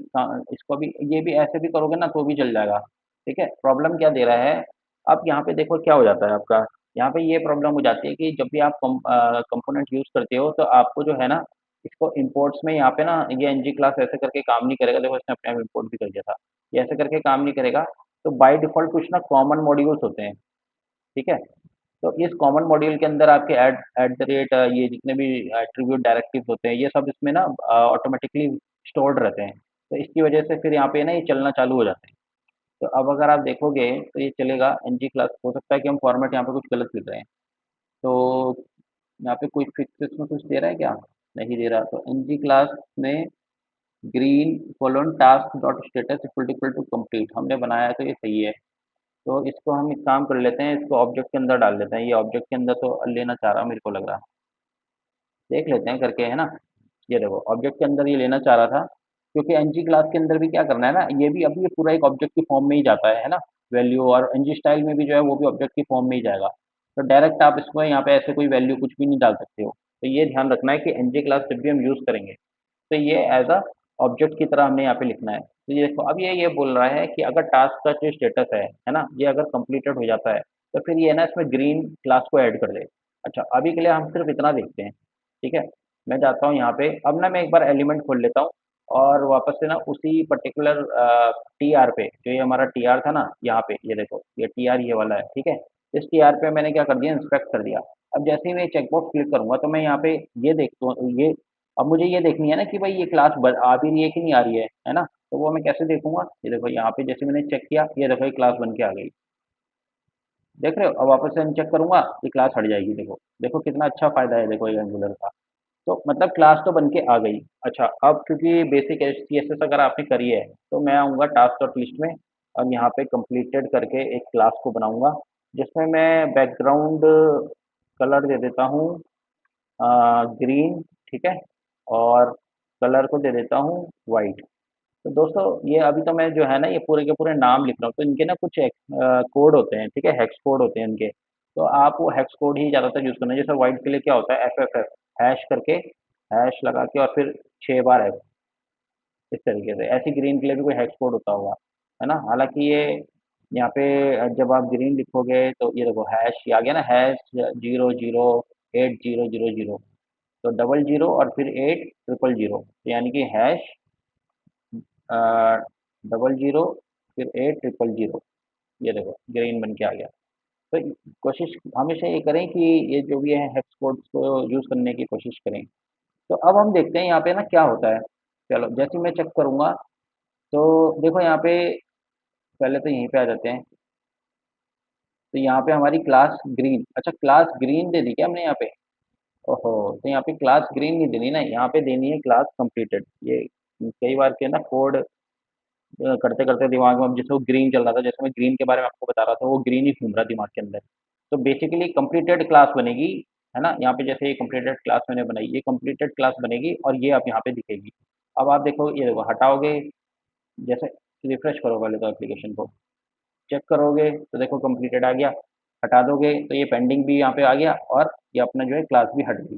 इसको भी, ये भी ऐसे भी करोगे ना तो भी चल जाएगा, ठीक है। प्रॉब्लम क्या दे रहा है, अब यहाँ पे देखो क्या हो जाता है आपका, यहाँ पे ये प्रॉब्लम हो जाती है कि जब भी आप कंपोनेंट यूज़ करते हो, तो आपको जो है ना, इसको इंपोर्ट्स में यहाँ पे ना, ये एनजी क्लास ऐसे करके काम नहीं करेगा। देखो इसने अपने आप इंपोर्ट भी कर दिया था, ये ऐसे करके काम नहीं करेगा। तो बाय डिफ़ॉल्ट कुछ ना कॉमन मॉड्यूल्स होते हैं, ठीक है। तो इस कॉमन मॉड्यूल के अंदर आपके एट द रेट, ये जितने भी एट्रीब्यूट डायरेक्टिव्स होते हैं, ये सब इसमें ना ऑटोमेटिकली स्टोर्ड रहते हैं। तो इसकी वजह से फिर यहाँ पे ना ये चलना चालू हो जाते हैं। तो अब अगर आप देखोगे तो ये चलेगा एन जी क्लास। हो सकता है कि हम फॉर्मेट यहाँ पे कुछ गलत लिख रहे हैं, तो यहाँ पे कोई फिक्स इसमें कुछ दे रहा है क्या? नहीं दे रहा। तो एन जी क्लास में green colon task dot status equal to complete हमने बनाया है, तो ये सही है। तो इसको हम एक काम कर लेते हैं, इसको ऑब्जेक्ट के अंदर डाल देते हैं। ये ऑब्जेक्ट के अंदर तो लेना चाह रहा मेरे को लग रहा, देख लेते हैं करके, है ना। ये देखो ऑब्जेक्ट के अंदर ये लेना चाह रहा था, क्योंकि एनजी क्लास के अंदर भी क्या करना है ना, ये भी अभी ये पूरा एक ऑब्जेक्ट की फॉर्म में ही जाता है ना। वैल्यू और एनजी स्टाइल में भी जो है वो भी ऑब्जेक्ट की फॉर्म में ही जाएगा। तो डायरेक्ट आप इसको यहाँ पे ऐसे कोई वैल्यू कुछ भी नहीं डाल सकते हो। तो ये ध्यान रखना है कि एनजी क्लास जब भी हम यूज़ करेंगे तो ये एज अ ऑब्जेक्ट की तरह हमने यहाँ पे लिखना है। तो ये देखो अब ये बोल रहा है कि अगर टास्क का जो स्टेटस है ना, ये अगर कंप्लीटेड हो जाता है तो फिर ये ना इसमें ग्रीन क्लास को ऐड कर दे। अच्छा अभी के लिए हम सिर्फ इतना देखते हैं, ठीक है। मैं जाता हूँ यहाँ पे, अब ना मैं एक बार एलिमेंट खोल लेता हूँ और वापस से ना उसी पर्टिकुलर टी आर पे, जो ये हमारा टी आर था ना यहाँ पे, ये देखो ये टी आर ये वाला है, ठीक है। इस टी आर पे मैंने क्या कर दिया, इंस्पेक्ट कर दिया। अब जैसे ही मैं चेकबॉक्स क्लिक करूंगा तो मैं यहाँ पे ये देखता हूँ, ये अब मुझे ये देखनी है ना कि भाई ये क्लास आ भी रही है कि नहीं आ रही है ना। तो वो मैं कैसे देखूंगा, ये देखो यहाँ पे जैसे मैंने चेक किया, ये देखो ये क्लास बन के आ गई, देख रहे हो। अब वापस से अनचेक करूंगा, ये क्लास हट जाएगी। देखो देखो कितना अच्छा फायदा है, देखो ये एंगुलर का। तो मतलब क्लास तो बन के आ गई। अच्छा अब क्योंकि बेसिक सी एस एस अगर आपने करी है तो मैं आऊँगा टास्क डॉट लिस्ट में और यहाँ पे कंप्लीटेड करके एक क्लास को बनाऊंगा, जिसमें मैं बैकग्राउंड कलर दे देता हूँ ग्रीन, ठीक है। और कलर को दे देता हूँ वाइट। तो दोस्तों ये अभी तो मैं जो है ना ये पूरे के पूरे नाम लिख रहा हूँ, तो इनके ना कुछ कोड होते हैं, ठीक है, हेक्स कोड होते हैं इनके। तो आप वो हेक्स कोड ही ज़्यादातर यूज़ करना। जैसे वाइट के लिए क्या होता है, एफ एफ एफ हैश करके, हैश लगा के और फिर 6 बार एफ, इस तरीके से। ऐसे ग्रीन के लिए भी कोई हेक्स कोड होता होगा, है ना। हालांकि ये यहाँ पे जब आप ग्रीन लिखोगे तो ये देखो हैश ये आ गया ना, हैश 008000, तो 00 और फिर 8000, यानी कि हैश 00 फिर 8000। ये देखो ग्रीन बन के आ गया। तो कोशिश हमेशा ये करें कि ये जो भी है हेक्स कोड्स को यूज़ करने की कोशिश करें। तो अब हम देखते हैं यहाँ पे ना क्या होता है। चलो जैसे ही मैं चेक करूँगा तो देखो यहाँ पे पहले तो यहीं पे आ जाते हैं। तो यहाँ पे हमारी क्लास ग्रीन, अच्छा क्लास ग्रीन दे दी क्या हमने यहाँ पे? ओहो, तो यहाँ पे क्लास ग्रीन नहीं देनी ना, यहाँ पे देनी है क्लास कंप्लीटेड। ये कई बार के ना कोड करते करते दिमाग में, अब जैसे वो ग्रीन चल रहा था, जैसे मैं ग्रीन के बारे में आपको बता रहा था, वो ग्रीन ही घूम रहा दिमाग के अंदर। तो बेसिकली कंप्लीटेड क्लास बनेगी, है ना। यहाँ पे जैसे ये कंप्लीटेड क्लास मैंने बनाई, ये कंप्लीटेड क्लास बनेगी और ये आप यहाँ पे दिखेगी। अब आप देखो, ये देखो हटाओगे, जैसे रिफ्रेश करो पहले तो एप्लीकेशन को, चेक करोगे तो देखो कंप्लीटेड आ गया। हटा दोगे तो ये पेंडिंग भी यहाँ पे आ गया और ये अपना जो है क्लास भी हट गई।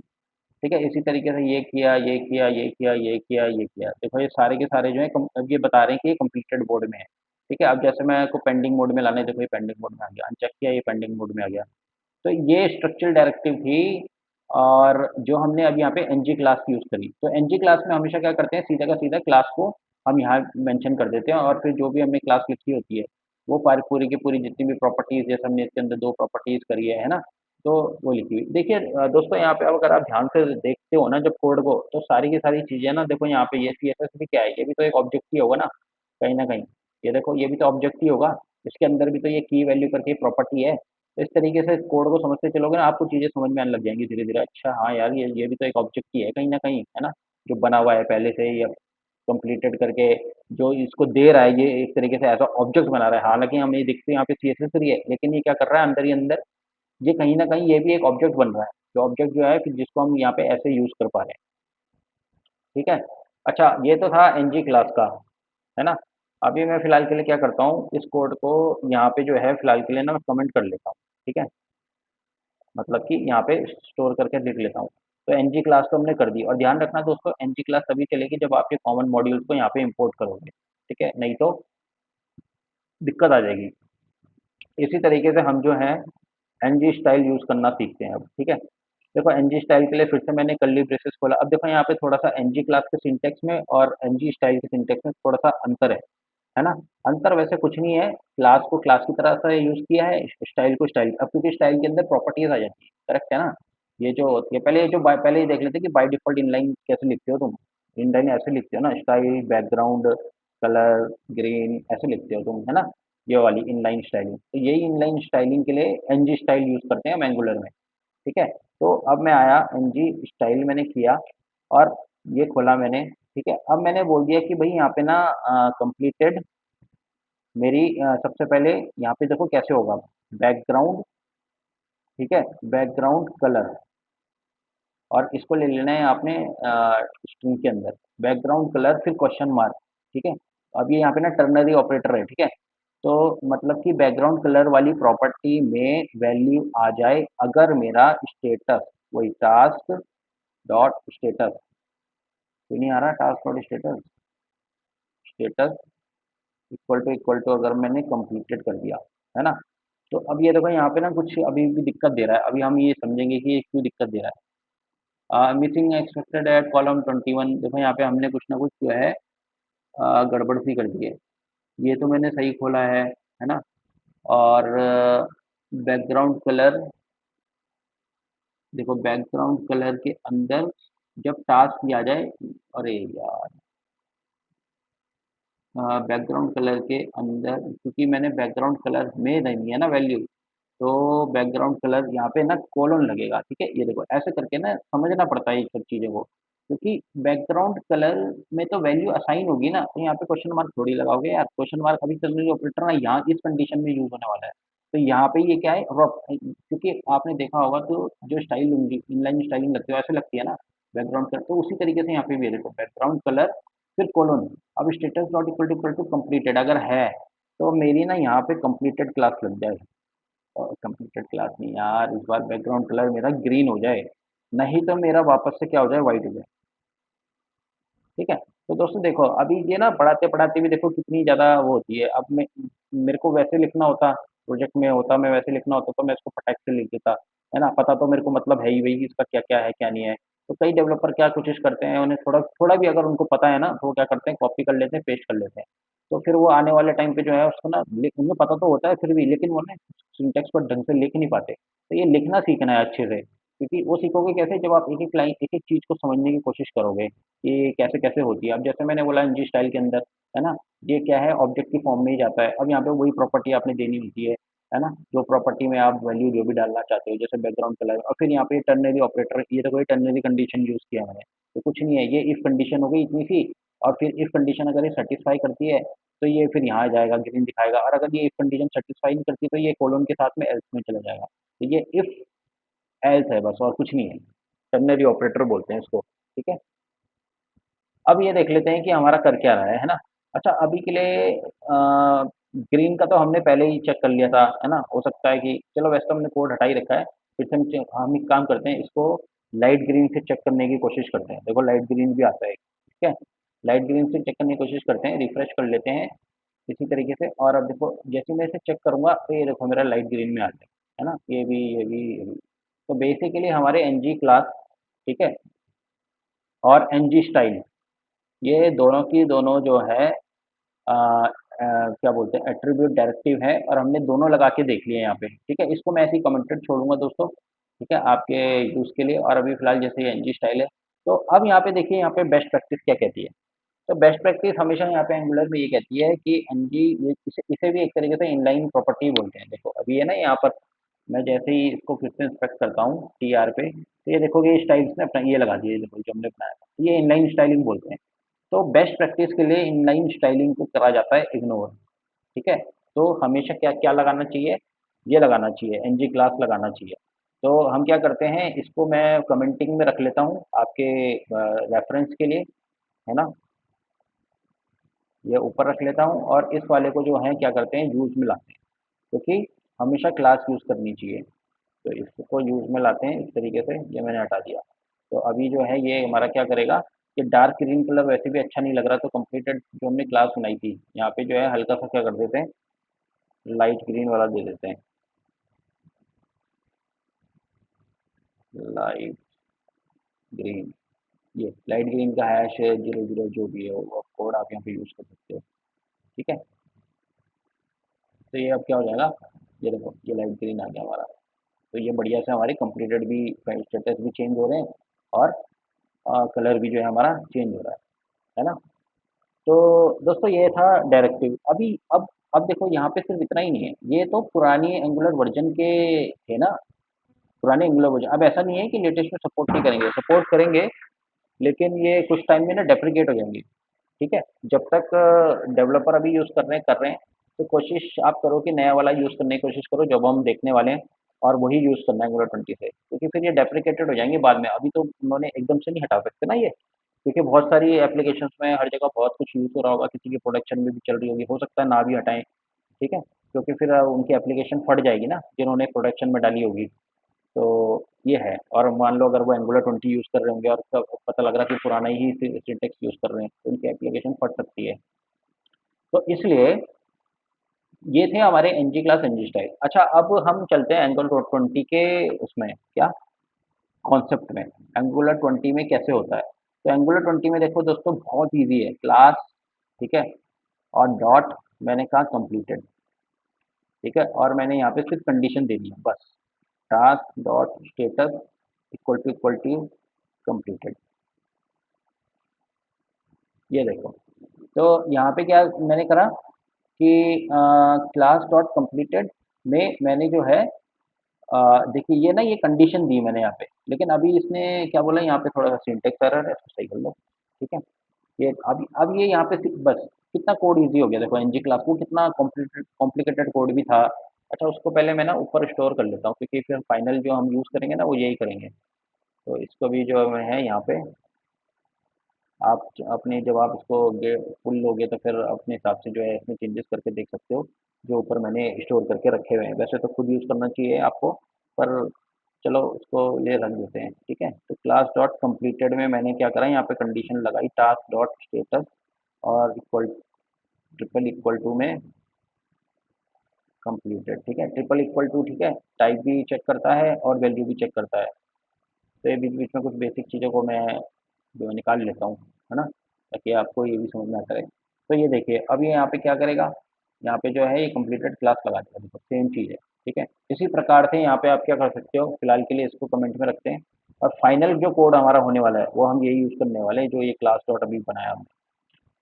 ठीक है, इसी तरीके से ये किया, ये किया, ये किया, ये किया, ये किया, देखो ये सारे के सारे जो है अब ये बता रहे हैं कि ये कंप्लीटेड मोड में है। ठीक है, अब जैसे मैं को पेंडिंग मोड में लाने, देखो ये पेंडिंग मोड में आ गया, अनचेक किया, ये पेंडिंग मोड में आ गया। तो ये स्ट्रक्चरल डायरेक्टिव थी। और जो हमने अभी यहाँ पे एनजी क्लास यूज़ करी, तो एनजी क्लास में हमेशा क्या करते हैं, सीधा का सीधा क्लास को हम यहाँ मेंशन कर देते हैं और फिर जो भी हमने क्लास लिखी होती है वो पूरी की पूरी जितनी भी प्रॉपर्टीज़, जैसे हमने इसके अंदर 2 प्रॉपर्टीज़ करी है ना, तो वो लिखी हुई। देखिए दोस्तों यहाँ पे अब अगर आप ध्यान से देखते हो ना जब कोड को, तो सारी की सारी चीज़ें ना, देखो यहाँ पे ये सी एस एस भी क्या है, ये भी तो एक ऑब्जेक्ट ही होगा ना, कहीं ना कहीं। ये देखो ये भी तो ऑब्जेक्ट ही होगा, इसके अंदर भी तो ये की वैल्यू करके प्रॉपर्टी है। तो इस तरीके से कोड को समझते चलोगे ना, आपको चीज़ें समझ में आने लग जाएंगी धीरे धीरे। अच्छा हाँ यार, ये भी तो एक ऑब्जेक्ट ही है कहीं ना कहीं, है ना, जो बना हुआ है पहले से ही, कंप्लीटेड करके जो इसको दे रहा है, ये एक तरीके से ऐसा ऑब्जेक्ट बना रहा है। हालांकि हम ये देखते हैं यहाँ पे सी एस एस है, लेकिन ये क्या कर रहा है अंदर ही अंदर, ये कहीं न कहीं ये भी एक ऑब्जेक्ट बन रहा है, जो ऑब्जेक्ट जो है कि जिसको हम यहाँ पे ऐसे यूज़ कर पा रहे हैं, ठीक है? अच्छा ये तो था एनजी क्लास का, है ना? अभी मैं फ़िलहाल के लिए क्या करता हूँ, इस कोड को यहाँ पे जो है फ़िलहाल के लिए ना मैं कमेंट कर लेता हूँ, ठीक है? मतलब कि यहाँ पे स्टोर करके लिख लेता हूँ। तो एनजी क्लास तो हमने कर दी, और ध्यान रखना दोस्तों एनजी क्लास तभी चलेगी जब आप ये कॉमन मॉड्यूल्स को यहाँ पे इम्पोर्ट करोगे, ठीक है? नहीं तो दिक्कत आ जाएगी। इसी तरीके से हम जो है एनजी स्टाइल यूज़ करना सीखते हैं अब, ठीक है। देखो एनजी स्टाइल के लिए फिर से मैंने कर्ली ब्रेसेस खोला। अब देखो यहाँ पे थोड़ा सा एनजी क्लास के सिंटेक्स में और एनजी स्टाइल के सिंटेक्स में थोड़ा सा अंतर है ना। अंतर वैसे कुछ नहीं है, क्लास को क्लास की तरह से यूज़ किया है, स्टाइल को स्टाइल, अब क्योंकि स्टाइल के अंदर प्रॉपर्टीज आ जाती है, करेक्ट है ना। ये जो होती है पहले, ये जो पहले ही देख लेते कि बाई डिफॉल्ट इनलाइन कैसे लिखते हो तुम। इनलाइन ऐसे लिखते हो ना, स्टाइल बैकग्राउंड कलर ग्रीन ऐसे लिखते हो तुम, है ना। ये वाली इनलाइन स्टाइलिंग। तो यही इनलाइन स्टाइलिंग के लिए एनजी स्टाइल यूज़ करते हैं हम एंगुलर में। ठीक है, तो अब मैं आया एनजी स्टाइल मैंने किया और ये खोला मैंने। ठीक है, अब मैंने बोल दिया कि भाई यहाँ पे ना कंप्लीटेड मेरी सबसे पहले यहाँ पे देखो कैसे होगा। बैकग्राउंड, ठीक है, बैकग्राउंड कलर, और इसको ले लेना है आपने स्ट्रिंग के अंदर, बैकग्राउंड कलर फिर क्वेश्चन मार्क। ठीक है, अब ये यहाँ पे ना टर्नरी ऑपरेटर है। ठीक है, तो मतलब कि बैकग्राउंड कलर वाली प्रॉपर्टी में वैल्यू आ जाए अगर मेरा स्टेटस, वही टास्क डॉट स्टेटस, क्यों नहीं आ रहा task dot status, status equal to अगर मैंने कंप्लीटेड कर दिया, है ना। तो अब ये देखो यहाँ पे ना कुछ अभी भी दिक्कत दे रहा है, अभी हम ये समझेंगे कि ये क्यों दिक्कत दे रहा है। मिसिंग एक्सपेक्टेड एट कॉलम 21, देखो यहाँ पे हमने कुछ ना कुछ जो है गड़बड़ सी कर दी है। ये तो मैंने सही खोला है ना। और बैकग्राउंड कलर, देखो बैकग्राउंड कलर के अंदर जब टास्क किया जाए, अरे यार, बैकग्राउंड कलर के अंदर क्योंकि मैंने बैकग्राउंड कलर में नहीं है ना वैल्यू, तो बैकग्राउंड कलर यहाँ पे ना कोलन लगेगा। ठीक है, ये देखो ऐसे करके ना समझना पड़ता है ये सब चीज़ों को, क्योंकि बैकग्राउंड कलर में तो वैल्यू असाइन होगी ना, तो यहाँ पे क्वेश्चन मार्क थोड़ी लगाओगे यार। क्वेश्चन मार्क अभी टर्नरी ऑपरेटर ना यहाँ इस कंडीशन में यूज होने वाला है। तो यहाँ पे ये क्या है, क्योंकि आपने देखा होगा तो जो स्टाइल इनलाइन स्टाइलिंग लगती है ऐसे लगती है ना बैकग्राउंड कलर, तो उसी तरीके से यहाँ पे भी है, देखो बैकग्राउंड कलर फिर कोलोन। अब status dot equal to completed अगर है तो मेरी ना यहाँ पे कंप्लीटेड क्लास लग जाए। और कंप्लीटेड क्लास नहीं यार, इस बार बैकग्राउंड कलर मेरा ग्रीन हो जाए, नहीं तो मेरा वापस से क्या हो जाए, व्हाइट हो जाए। ठीक है, तो दोस्तों देखो अभी ये ना पढ़ाते पढ़ाते भी देखो कितनी ज़्यादा वो होती है। अब मैं, मेरे को वैसे लिखना होता, प्रोजेक्ट में होता मैं वैसे लिखना होता तो मैं इसको फटाक से लिख देता, है ना। पता तो मेरे को मतलब है ही वही कि इसका क्या क्या है क्या नहीं है। तो कई डेवलपर क्या कोशिश करते हैं, उन्हें थोड़ा थोड़ा भी अगर उनको पता है ना तो वो क्या करते हैं, कॉपी कर लेते हैं, पेस्ट कर लेते हैं। तो फिर वो आने वाले टाइम पे जो है उसको ना उन्हें पता तो होता है फिर भी, लेकिन वो ना सिंटेक्स को ढंग से लिख नहीं पाते। तो ये लिखना सीखना है अच्छे से, क्योंकि वो सीखोगे कैसे, जब आप एक एक लाइन एक एक चीज़ को समझने की कोशिश करोगे कि कैसे कैसे होती है। अब जैसे मैंने बोला एनजी स्टाइल के अंदर, है ना, ये क्या है, ऑब्जेक्ट की फॉर्म में ही जाता है। अब यहाँ पे वही प्रॉपर्टी आपने देनी होती है ना, जो प्रॉपर्टी में आप वैल्यू जो भी डालना चाहते हो, जैसे बैकग्राउंड कलर, और फिर यहाँ पे टर्नरी ऑपरेटर, ये तो कोई टर्नरी कंडीशन यूज़ किया मैंने, तो कुछ नहीं है, ये इफ कंडीशन हो गई इतनी सी, और फिर इफ कंडीशन अगर ये सेटिस्फाई करती है तो ये फिर यहाँ आ जाएगा, ग्रीन दिखाएगा, और अगर ये इफ कंडीशन सेटिस्फाई नहीं करती तो ये कोलन के साथ में एल्स में चला जाएगा। तो ये इफ एल्स है बस, और कुछ नहीं है, टर्नरी ऑपरेटर बोलते हैं इसको। ठीक है, अब ये देख लेते हैं कि हमारा कर क्या रहा है ना। अच्छा, अभी के लिए ग्रीन का तो हमने पहले ही चेक कर लिया था, है ना। हो सकता है कि चलो वैसे तो हमने कोड हटा ही रखा है, फिर से हम एक काम करते हैं, इसको लाइट ग्रीन से चेक करने की कोशिश करते हैं। देखो लाइट ग्रीन भी आता है, ठीक है, लाइट ग्रीन से चेक करने की कोशिश करते हैं, रिफ्रेश कर लेते हैं इसी तरीके से। और अब देखो जैसे मैं इसे चेक करूंगा तो ये देखो मेरा लाइट ग्रीन में आ जाए, है ना, ये भी। तो बेसिकली हमारे एनजी क्लास, ठीक है, और एनजी स्टाइल, ये दोनों की दोनों जो है क्या बोलते हैं, एट्रीब्यूट डायरेक्टिव है, और हमने दोनों लगा के देख लिए यहाँ पे। ठीक है, इसको मैं ऐसे ही कमेंटेड छोड़ूंगा दोस्तों, ठीक है, आपके यूज़ के लिए। और अभी फिलहाल जैसे ये एनजी स्टाइल है, तो अब यहाँ पे देखिए, यहाँ पे बेस्ट प्रैक्टिस क्या कहती है। तो बेस्ट प्रैक्टिस हमेशा यहाँ पे एंगुलर में ये कहती है कि एनजी, ये इसे भी एक तरीके से इनलाइन प्रॉपर्टी बोलते हैं। देखो अभी है ना यहाँ पर, मैं जैसे ही इसको फिर से इंस्पेक्ट करता हूँ टी आर पे, तो ये देखोगे ये स्टाइल्स ने अपना ये लगा दिए, देखो जो हमने बनाया था, ये इनलाइन स्टाइलिंग बोलते हैं। तो बेस्ट प्रैक्टिस के लिए इनलाइन स्टाइलिंग को करा जाता है इग्नोर। ठीक है, तो हमेशा क्या क्या लगाना चाहिए, ये लगाना चाहिए, एनजी क्लास लगाना चाहिए। तो हम क्या करते हैं, इसको मैं कमेंटिंग में रख लेता हूँ आपके रेफरेंस के लिए, है ना, ये ऊपर रख लेता हूँ, और इस वाले को जो है क्या करते हैं, यूज़ में लाते हैं, क्योंकि हमेशा क्लास यूज़ करनी चाहिए। तो इसको यूज़ में लाते हैं इस तरीके से, ये मैंने हटा दिया। तो अभी जो है ये हमारा क्या करेगा, ये डार्क ग्रीन कलर वैसे भी अच्छा नहीं लग रहा, तो कंप्लीटेड जो हमने क्लास बनाई थी यहाँ पे जो है हल्का सा क्या कर देते हैं, लाइट ग्रीन वाला दे देते हैं, लाइट ग्रीन। ये लाइट ग्रीन का हैश 00 जो भी है वो कोड आप यहाँ पे यूज़ कर सकते हो। ठीक है, तो ये अब क्या हो जाएगा, ये देखो ये लाइट ग्रीन आ गया हमारा। तो ये बढ़िया से हमारे कंप्लीटेड भी, स्टेटस भी चेंज हो रहे हैं, और कलर भी जो है हमारा चेंज हो रहा है ना। तो दोस्तों ये था डायरेक्टिव। अभी अब देखो यहाँ पे सिर्फ इतना ही नहीं है, ये तो पुरानी एंगुलर वर्जन के थे ना, पुराने एंगुलर वर्जन। अब ऐसा नहीं है कि लेटेस्ट में सपोर्ट नहीं करेंगे, सपोर्ट करेंगे, लेकिन ये कुछ टाइम में ना डेप्रिकेट हो जाएंगे। ठीक है, जब तक डेवलपर अभी यूज़ कर रहे हैं, तो कोशिश आप करो कि नया वाला यूज़ करने की कोशिश करो जब हम देखने वाले हैं, और वही यूज़ करना है एंगुलर 20 से, क्योंकि फिर ये डेप्रिकेटेड हो जाएंगे बाद में। अभी तो उन्होंने एकदम से नहीं हटा सकते ना ये, क्योंकि बहुत सारी एप्लीकेशंस में हर जगह बहुत कुछ यूज़ हो रहा होगा, किसी की प्रोडक्शन में भी चल रही होगी, हो सकता है ना भी हटाएं। ठीक है, क्योंकि फिर उनकी एप्लीकेशन फट जाएगी ना जिन्होंने प्रोडक्शन में डाली होगी। तो ये है, और मान लो अगर वो एंगुलर 20 यूज़ कर रहे होंगे और तब पता लग रहा है कि पुराना ही सिंटेक्स यूज़ कर रहे हैं, तो उनकी एप्लीकेशन फट सकती है। तो इसलिए ये थे हमारे एनजी क्लास एनजी स्टाइल। अच्छा, अब हम चलते हैं एंगुलर 20 के उसमें क्या कॉन्सेप्ट में, एंगुलर 20 में कैसे होता है। तो एंगुलर 20 में देखो दोस्तों, बहुत ईजी है। क्लास, ठीक है, और डॉट, मैंने कहा कंप्लीटेड। ठीक है, और मैंने यहाँ पे सिर्फ कंडीशन दे दी है बस, task dot status equal to completed. ये देखो, तो यहाँ पे क्या मैंने करा कि क्लास डॉट कंप्लीटेड में मैंने जो है देखिए ये ना, ये कंडीशन दी मैंने यहाँ पे, लेकिन अभी इसने क्या बोला यहाँ पे, थोड़ा सा सिंटेक्स एरर है, इसको सही कर लो। ठीक है, ये अब ये यहाँ पे बस कितना कोड इजी हो गया। देखो एनजी क्लास को कितना कॉम्प्लिकेटेड कॉम्प्लिकेटेड कोड भी था। अच्छा, उसको पहले मैं ना ऊपर स्टोर कर लेता हूँ, क्योंकि फिर फाइनल जो हम यूज़ करेंगे ना वो यही करेंगे। तो इसको भी जो है यहाँ पे आप अपने, जब आप इसको फुल लोगे तो फिर अपने हिसाब से जो है इसमें चेंजेस करके देख सकते हो, जो ऊपर मैंने स्टोर करके रखे हुए हैं। वैसे तो खुद यूज़ करना चाहिए आपको, पर चलो उसको ये रख देते हैं। ठीक है, तो क्लास डॉट कंप्लीटेड में मैंने क्या करा, यहाँ पे कंडीशन लगाई टास्क डॉट स्टेटस और इक्वल ट्रिपल इक्वल टू में कंप्लीटेड। ठीक है, ट्रिपल इक्वल टू, ठीक है, टाइप भी चेक करता है और वैल्यू भी चेक करता है। तो ये बीच बीच में कुछ बेसिक चीज़ों को मैं जो निकाल लेता हूँ, है ना, ताकि आपको ये भी समझ में आता रहे। तो ये देखिए, अब ये यहाँ पे क्या करेगा, यहाँ पे जो है ये कंप्लीटेड क्लास लगा देगा। देखो सेम चीज़ है। ठीक है, इसी प्रकार से यहाँ पे आप क्या कर सकते हो, फिलहाल के लिए इसको कमेंट में रखते हैं, और फाइनल जो कोड हमारा होने वाला है वो हम यही यूज़ करने वाले हैं, जो ये क्लास डॉट अभी बनाया हमने।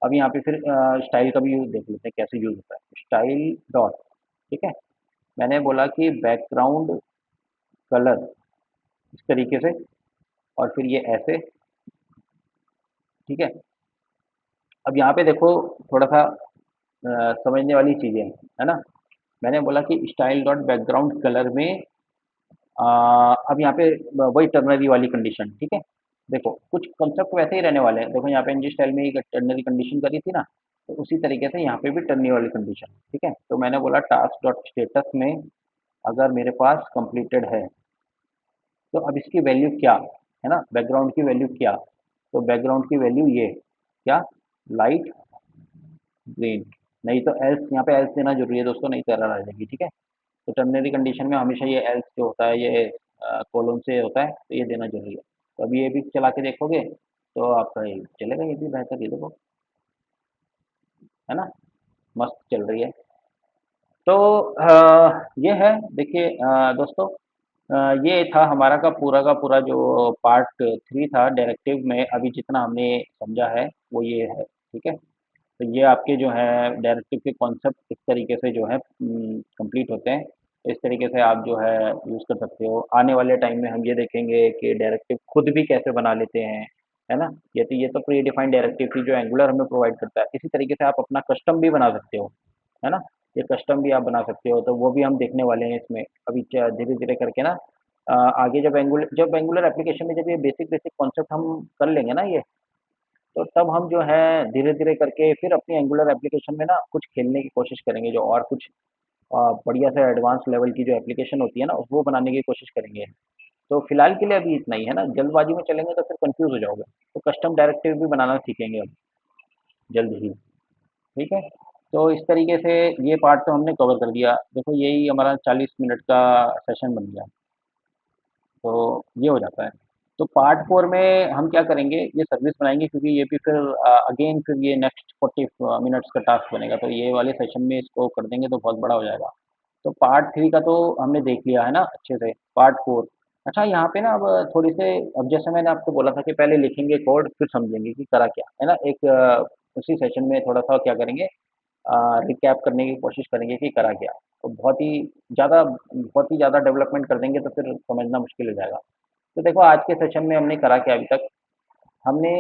अब यहाँ पे फिर स्टाइल का भी यूज़ देख लेते हैं कैसे यूज़ होता है, स्टाइल डॉट। ठीक है, मैंने बोला कि बैकग्राउंड कलर इस तरीके से, और फिर ये ऐसे। ठीक है, अब यहाँ पे देखो थोड़ा सा समझने वाली चीज़ें हैं, है ना। मैंने बोला कि स्टाइल डॉट बैकग्राउंड कलर में अ, अब यहाँ पे वही टर्नरी वाली कंडीशन। ठीक है, देखो कुछ कंसेप्ट वैसे ही रहने वाले हैं। देखो यहाँ पे एनजी स्टाइल में ही टर्नरी कंडीशन करी थी ना, तो उसी तरीके से यहाँ पे भी टर्नरी वाली कंडीशन। ठीक है, तो मैंने बोला टास्क डॉट स्टेटस में अगर मेरे पास कंप्लीटेड है, तो अब इसकी वैल्यू क्या है ना, बैकग्राउंड की वैल्यू क्या, तो बैकग्राउंड की वैल्यू ये क्या, लाइट ग्रीन। नहीं तो एल्स, यहाँ पे एल्स देना जरूरी है दोस्तों, नहीं तो एरर आ जाएगी। ठीक है, तो टर्नरी कंडीशन में हमेशा ये एल्स जो होता है ये कोलन से होता है, तो ये देना जरूरी है। तो अभी ये भी चला के देखोगे तो आपका ये चलेगा, ये भी बेहतर, ये देखो, है ना, मस्त चल रही है। तो ये है, देखिए दोस्तों, ये था हमारा का पूरा जो पार्ट 3 था डायरेक्टिव में। अभी जितना हमने समझा है वो ये है। ठीक है, तो ये आपके जो है डायरेक्टिव के कॉन्सेप्ट इस तरीके से जो है कंप्लीट होते हैं। इस तरीके से आप जो है यूज़ कर सकते हो। आने वाले टाइम में हम ये देखेंगे कि डायरेक्टिव खुद भी कैसे बना लेते हैं, है ना। ये तो प्री डिफाइंड डायरेक्टिव थी जो एंगुलर हमें प्रोवाइड करता है। इसी तरीके से आप अपना कस्टम भी बना सकते हो, है ना। ये कस्टम भी आप बना सकते हो, तो वो भी हम देखने वाले हैं इसमें अभी धीरे धीरे करके ना। आगे जब एंगुलर एप्लीकेशन में जब ये बेसिक बेसिक कॉन्सेप्ट हम कर लेंगे ना ये, तो तब हम जो है धीरे-धीरे करके फिर अपनी एंगुलर एप्लीकेशन में ना कुछ खेलने की कोशिश करेंगे, जो और कुछ बढ़िया से एडवांस लेवल की जो एप्लीकेशन होती है ना, वो बनाने की कोशिश करेंगे। तो फिलहाल के लिए अभी इतना ही है ना, जल्दबाजी में चलेंगे तो फिर कंफ्यूज हो जाओगे। तो कस्टम डायरेक्टिव भी बनाना सीखेंगे अब जल्द ही। ठीक है, तो इस तरीके से ये पार्ट तो हमने कवर कर दिया। देखो यही हमारा 40 मिनट का सेशन बन गया, तो ये हो जाता है। तो पार्ट 4 में हम क्या करेंगे, ये सर्विस बनाएँगे, क्योंकि ये भी फिर अगेन फिर ये नेक्स्ट 40 मिनट्स का टास्क बनेगा, तो ये वाले सेशन में इसको कर देंगे तो बहुत बड़ा हो जाएगा। तो पार्ट 3 का तो हमने देख लिया है ना अच्छे से। पार्ट 4, अच्छा यहाँ पे ना अब थोड़ी से, अब जैसे मैंने आपको बोला था कि पहले लिखेंगे कोड फिर समझेंगे कि करा क्या, है ना। एक उसी सेशन में थोड़ा-सा क्या करेंगे, रिकैप करने की कोशिश करेंगे कि करा क्या। तो बहुत ही ज़्यादा डेवलपमेंट कर देंगे तो फिर समझना मुश्किल हो जाएगा। तो देखो आज के सेशन में हमने करा क्या अभी तक? हमने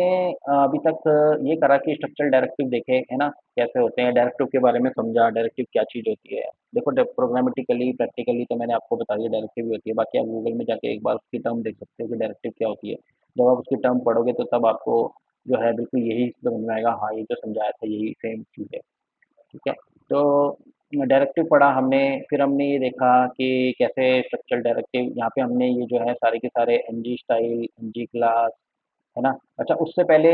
अभी तक ये करा कि स्ट्रक्चरल डायरेक्टिव देखे, है ना? कैसे होते हैं, डायरेक्टिव के बारे में समझा, डायरेक्टिव क्या चीज़ होती है। देखो प्रोग्रामेटिकली, प्रैक्टिकली तो मैंने आपको बता दिया डायरेक्टिव ही होती है, बाकी आप गूगल में जाके एक बार उसकी टर्म देख सकते हो कि डायरेक्टिव क्या होती है। जब आप उसकी टर्म पढ़ोगे तो तब आपको जो है बिल्कुल यही समझ में आएगा, हाँ, ये जो समझाया था यही सेम चीज़ है। ठीक है? तो डायरेक्टिव पढ़ा हमने, फिर हमने ये देखा कि कैसे स्ट्रक्चरल डायरेक्टिव, यहाँ पे हमने ये जो है सारे के सारे एनजी स्टाइल, एनजी क्लास, है ना? अच्छा, उससे पहले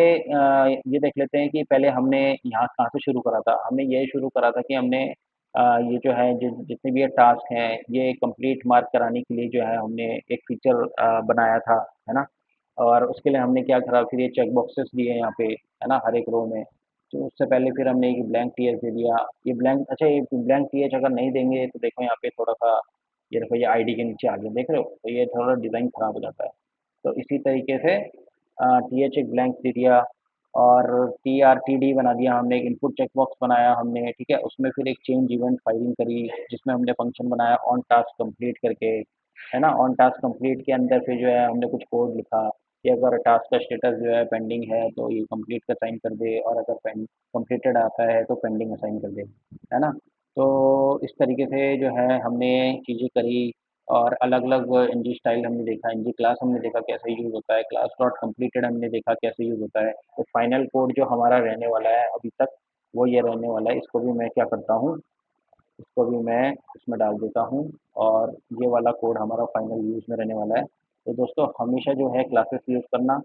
ये देख लेते हैं कि पहले हमने यहाँ कहाँ से शुरू करा था। हमने ये शुरू करा था कि हमने ये जो है जितने भी ये टास्क हैं, ये कंप्लीट मार्क कराने के लिए जो है हमने एक फीचर बनाया था, है ना? और उसके लिए हमने क्या करा, फिर ये चेक बॉक्सेस दिए यहाँ पे, है ना, हर एक रो में। तो उससे पहले फिर हमने एक ब्लैंक टीएच दे दिया। ये ब्लैंक, अच्छा, ये ब्लैंक टीएच अगर नहीं देंगे तो देखो यहाँ पे थोड़ा-सा, ये देखो ये आईडी के नीचे आ गया, देख रहे हो? तो ये थोड़ा डिज़ाइन खराब हो जाता है। तो इसी तरीके से टीएच एक ब्लैंक दे दिया, और टीआरटीडी बना दिया हमने, एक इनपुट चेक बॉक्स बनाया हमने, ठीक है? उसमें फिर एक चेंज इवेंट फायरिंग करी, जिसमें हमने फंक्शन बनाया ऑन टास्क कंप्लीट करके, है ना? ऑन टास्क कंप्लीट के अंदर फिर जो है हमने कुछ कोड लिखा कि अगर टास्क का स्टेटस जो है पेंडिंग है तो ये कंप्लीट का साइन कर दे, और अगर कंप्लीटेड आता है तो पेंडिंग असाइन कर दे, है ना? तो इस तरीके से जो है हमने चीज़ें करी। और अलग-अलग एनजी स्टाइल हमने देखा, एनजी क्लास हमने देखा कैसे यूज़ होता है, क्लास डॉट कंप्लीटेड हमने देखा कैसे यूज़ होता है। तो फाइनल कोड जो हमारा रहने वाला है अभी तक, वो ये रहने वाला है। इसको भी मैं क्या करता हूँ, इसको भी मैं इसमें डाल देता हूँ, और ये वाला कोड हमारा फाइनल यूज़ में रहने वाला है। तो दोस्तों हमेशा जो है क्लासेस यूज़ करना,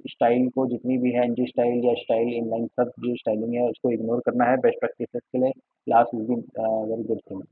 स्टाइल को, जितनी भी है एनजी स्टाइल या स्टाइल इनलाइन सब जो स्टाइलिंग है उसको इग्नोर करना है बेस्ट प्रैक्टिसेस के लिए। Class is the very good thing.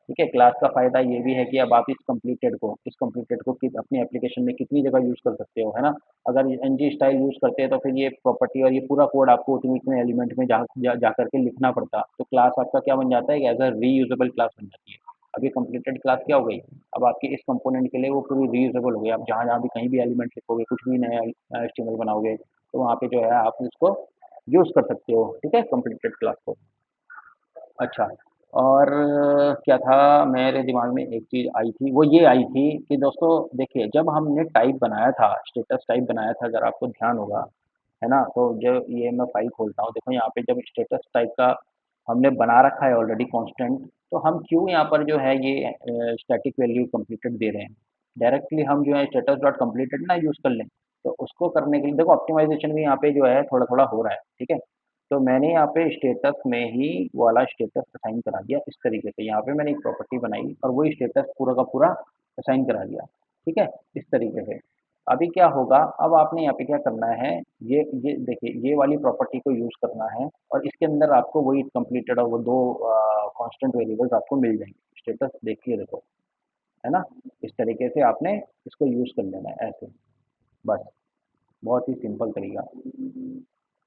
ठीक है, क्लास का फ़ायदा ये भी है कि अब आप इस कंप्लीटेड को अपनी एप्लीकेशन में कितनी जगह यूज़ कर सकते हो, है ना? अगर एनजी स्टाइल यूज़ करते हैं तो फिर ये प्रॉपर्टी और ये पूरा कोड आपको उतने इतने एलिमेंट में जा करके लिखना पड़ता। तो क्लास आपका क्या बन जाता है कि एज़ अ रीयूजेबल क्लास बन जाती है। अब ये कंप्लीटेड क्लास क्या हो गई? अब आपके इस कंपोनेंट के लिए वो पूरी रीयूजेबल हो गई। आप जहाँ-जहाँ भी कहीं भी एलिमेंट लिखोगे, कुछ भी नया एचटीएमएल बनाओगे, तो वहाँ पे जो है आप उसको यूज़ कर सकते हो, ठीक है? कंप्लीटेड क्लास को। अच्छा, और क्या था, मेरे दिमाग में एक चीज़ आई थी, वो ये आई थी कि दोस्तों देखिए, जब हमने टाइप बनाया था, स्टेटस टाइप बनाया था, अगर आपको ध्यान होगा, है ना? तो जो ये मैं फाइल खोलता हूँ, देखो यहाँ पे जब स्टेटस टाइप का हमने बना रखा है ऑलरेडी कांस्टेंट, तो हम क्यों यहाँ पर जो है ये स्टैटिक वैल्यू कंप्लीटेड दे रहे हैं? डायरेक्टली हम जो है स्टेटस डॉट कंप्लीटेड ना यूज़ कर लें। तो उसको करने के लिए देखो ऑप्टिमाइज़ेशन भी यहाँ पे जो है थोड़ा-थोड़ा हो रहा है, ठीक है? तो मैंने यहाँ पे स्टेटस में ही वो वाला स्टेटस असाइन करा दिया इस तरीके से। यहाँ पे मैंने एक प्रॉपर्टी बनाई और वही स्टेटस पूरा का पूरा असाइन करा दिया, ठीक है? इस तरीके से। अभी क्या होगा, अब आपने यहाँ पे क्या करना है, ये देखिए, ये वाली प्रॉपर्टी को यूज़ करना है, और इसके अंदर आपको वही कंप्लीटेड और वो 2 कांस्टेंट वेरिएबल्स आपको मिल जाएँगे। स्टेटस देखिए देखो, है ना? इस तरीके से आपने इसको यूज़ कर लेना है ऐसे, बस। बहुत ही सिंपल तरीका।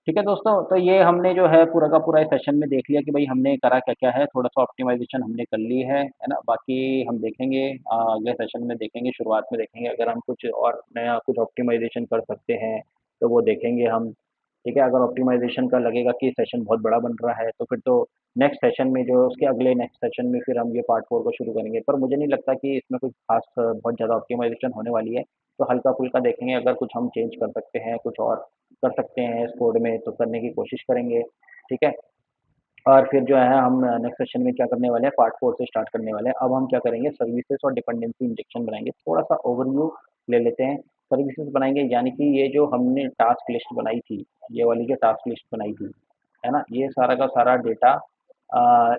ठीक है दोस्तों, तो ये हमने जो है पूरा का पूरा इस सेशन में देख लिया कि भाई हमने करा क्या-क्या है, थोड़ा-सा ऑप्टिमाइज़ेशन हमने कर ली है ना? बाकी हम देखेंगे, अगले सेशन में देखेंगे, शुरुआत में देखेंगे अगर हम कुछ और नया कुछ ऑप्टिमाइज़ेशन कर सकते हैं, तो वो देखेंगे हम। ठीक है, अगर ऑप्टिमाइज़ेशन का लगेगा कि सेशन बहुत बड़ा बन रहा है, तो फिर तो नेक्स्ट सेशन में जो उसके अगले नेक्स्ट सेशन में फिर हम ये पार्ट 4 को शुरू करेंगे। पर मुझे नहीं लगता कि इसमें कुछ ख़ास बहुत ज़्यादा ऑप्टिमाइज़ेशन होने वाली है, तो हल्का-फुल्का देखेंगे, अगर कुछ हम चेंज कर सकते हैं, कुछ और कर सकते हैं इस कोड में तो करने की कोशिश करेंगे, ठीक है? और फिर जो है हम नेक्स्ट सेशन में क्या करने वाले हैं, पार्ट 4 से स्टार्ट करने वाले हैं। अब हम क्या करेंगे, सर्विसेज़ और डिपेंडेंसी इंजेक्शन बनाएँगे। थोड़ा-सा ओवरव्यू ले लेते हैं। सर्विसेज़ बनाएँगे यानी कि ये जो हमने टास्क लिस्ट बनाई थी, ये वाली जो टास्क लिस्ट बनाई थी, है ना? ये सारा का सारा डेटा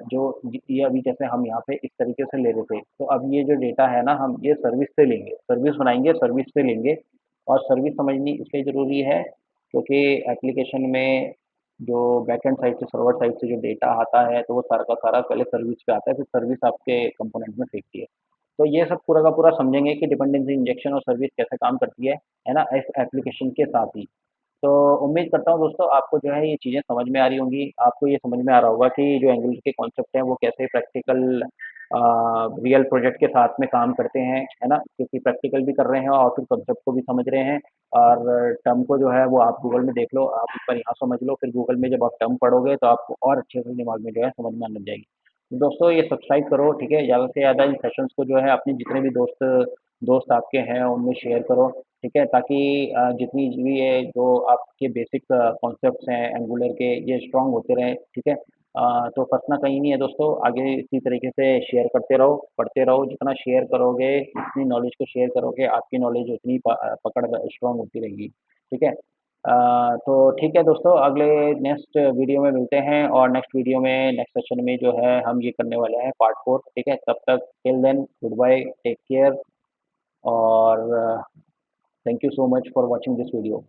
जो ये अभी जैसे हम यहाँ पे इस तरीके से ले रहे थे, तो अब ये जो डेटा है ना, हम ये सर्विस से लेंगे, सर्विस बनाएँगे, सर्विस से लेंगे। और सर्विस समझनी इसलिए ज़रूरी है क्योंकि एप्लीकेशन में जो बैकएंड साइड से, सर्वर साइड से जो डेटा आता है, तो वो सारा का सारा पहले सर्विस पे आता है, फिर सर्विस आपके कंपोनेंट में फेंकती है। तो ये सब पूरा का पूरा समझेंगे कि डिपेंडेंसी इंजेक्शन और सर्विस कैसे काम करती है ना? इस एप्लीकेशन के साथ ही। तो उम्मीद करता हूँ दोस्तों आपको जो है ये चीज़ें समझ में आ रही होंगी। आपको ये समझ में आ रहा होगा कि जो एंगुलर के कॉन्सेप्ट हैं वो कैसे प्रैक्टिकल रियल प्रोजेक्ट के साथ में काम करते हैं, है ना? क्योंकि प्रैक्टिकल भी कर रहे हैं और फिर कॉन्सेप्ट को भी समझ रहे हैं और टर्म को जो है वो आप गूगल में देख लो, आप एक बार यहाँ समझ लो, फिर गूगल में जब आप टर्म पढ़ोगे तो आपको और अच्छे से दिमाग में जो है समझ में आने लग जाएगी। तो दोस्तों ये सब्सक्राइब करो, ठीक है? ज़्यादा से ज़्यादा इन सेशंस को जो है अपने जितने भी दोस्त दोस्त आपके हैं उनमें शेयर करो, ठीक है? ताकि जितनी भी ये जो आपके बेसिक कॉन्सेप्ट्स हैं एंगुलर के ये स्ट्रॉन्ग होते रहें, ठीक है? तो फँसना कहीं नहीं है दोस्तों, आगे इसी तरीके से शेयर करते रहो, पढ़ते रहो, जितना शेयर करोगे, जितनी नॉलेज को शेयर करोगे, आपकी नॉलेज उतनी पकड़ स्ट्रॉन्ग होती रहेगी, ठीक है? तो ठीक है दोस्तों, अगले नेक्स्ट वीडियो में मिलते हैं और नेक्स्ट वीडियो में नेक्स्ट सेशन में जो है हम ये करने वाले हैं पार्ट 4, ठीक है? तब तक till then goodbye, take care और thank you so much for watching this video.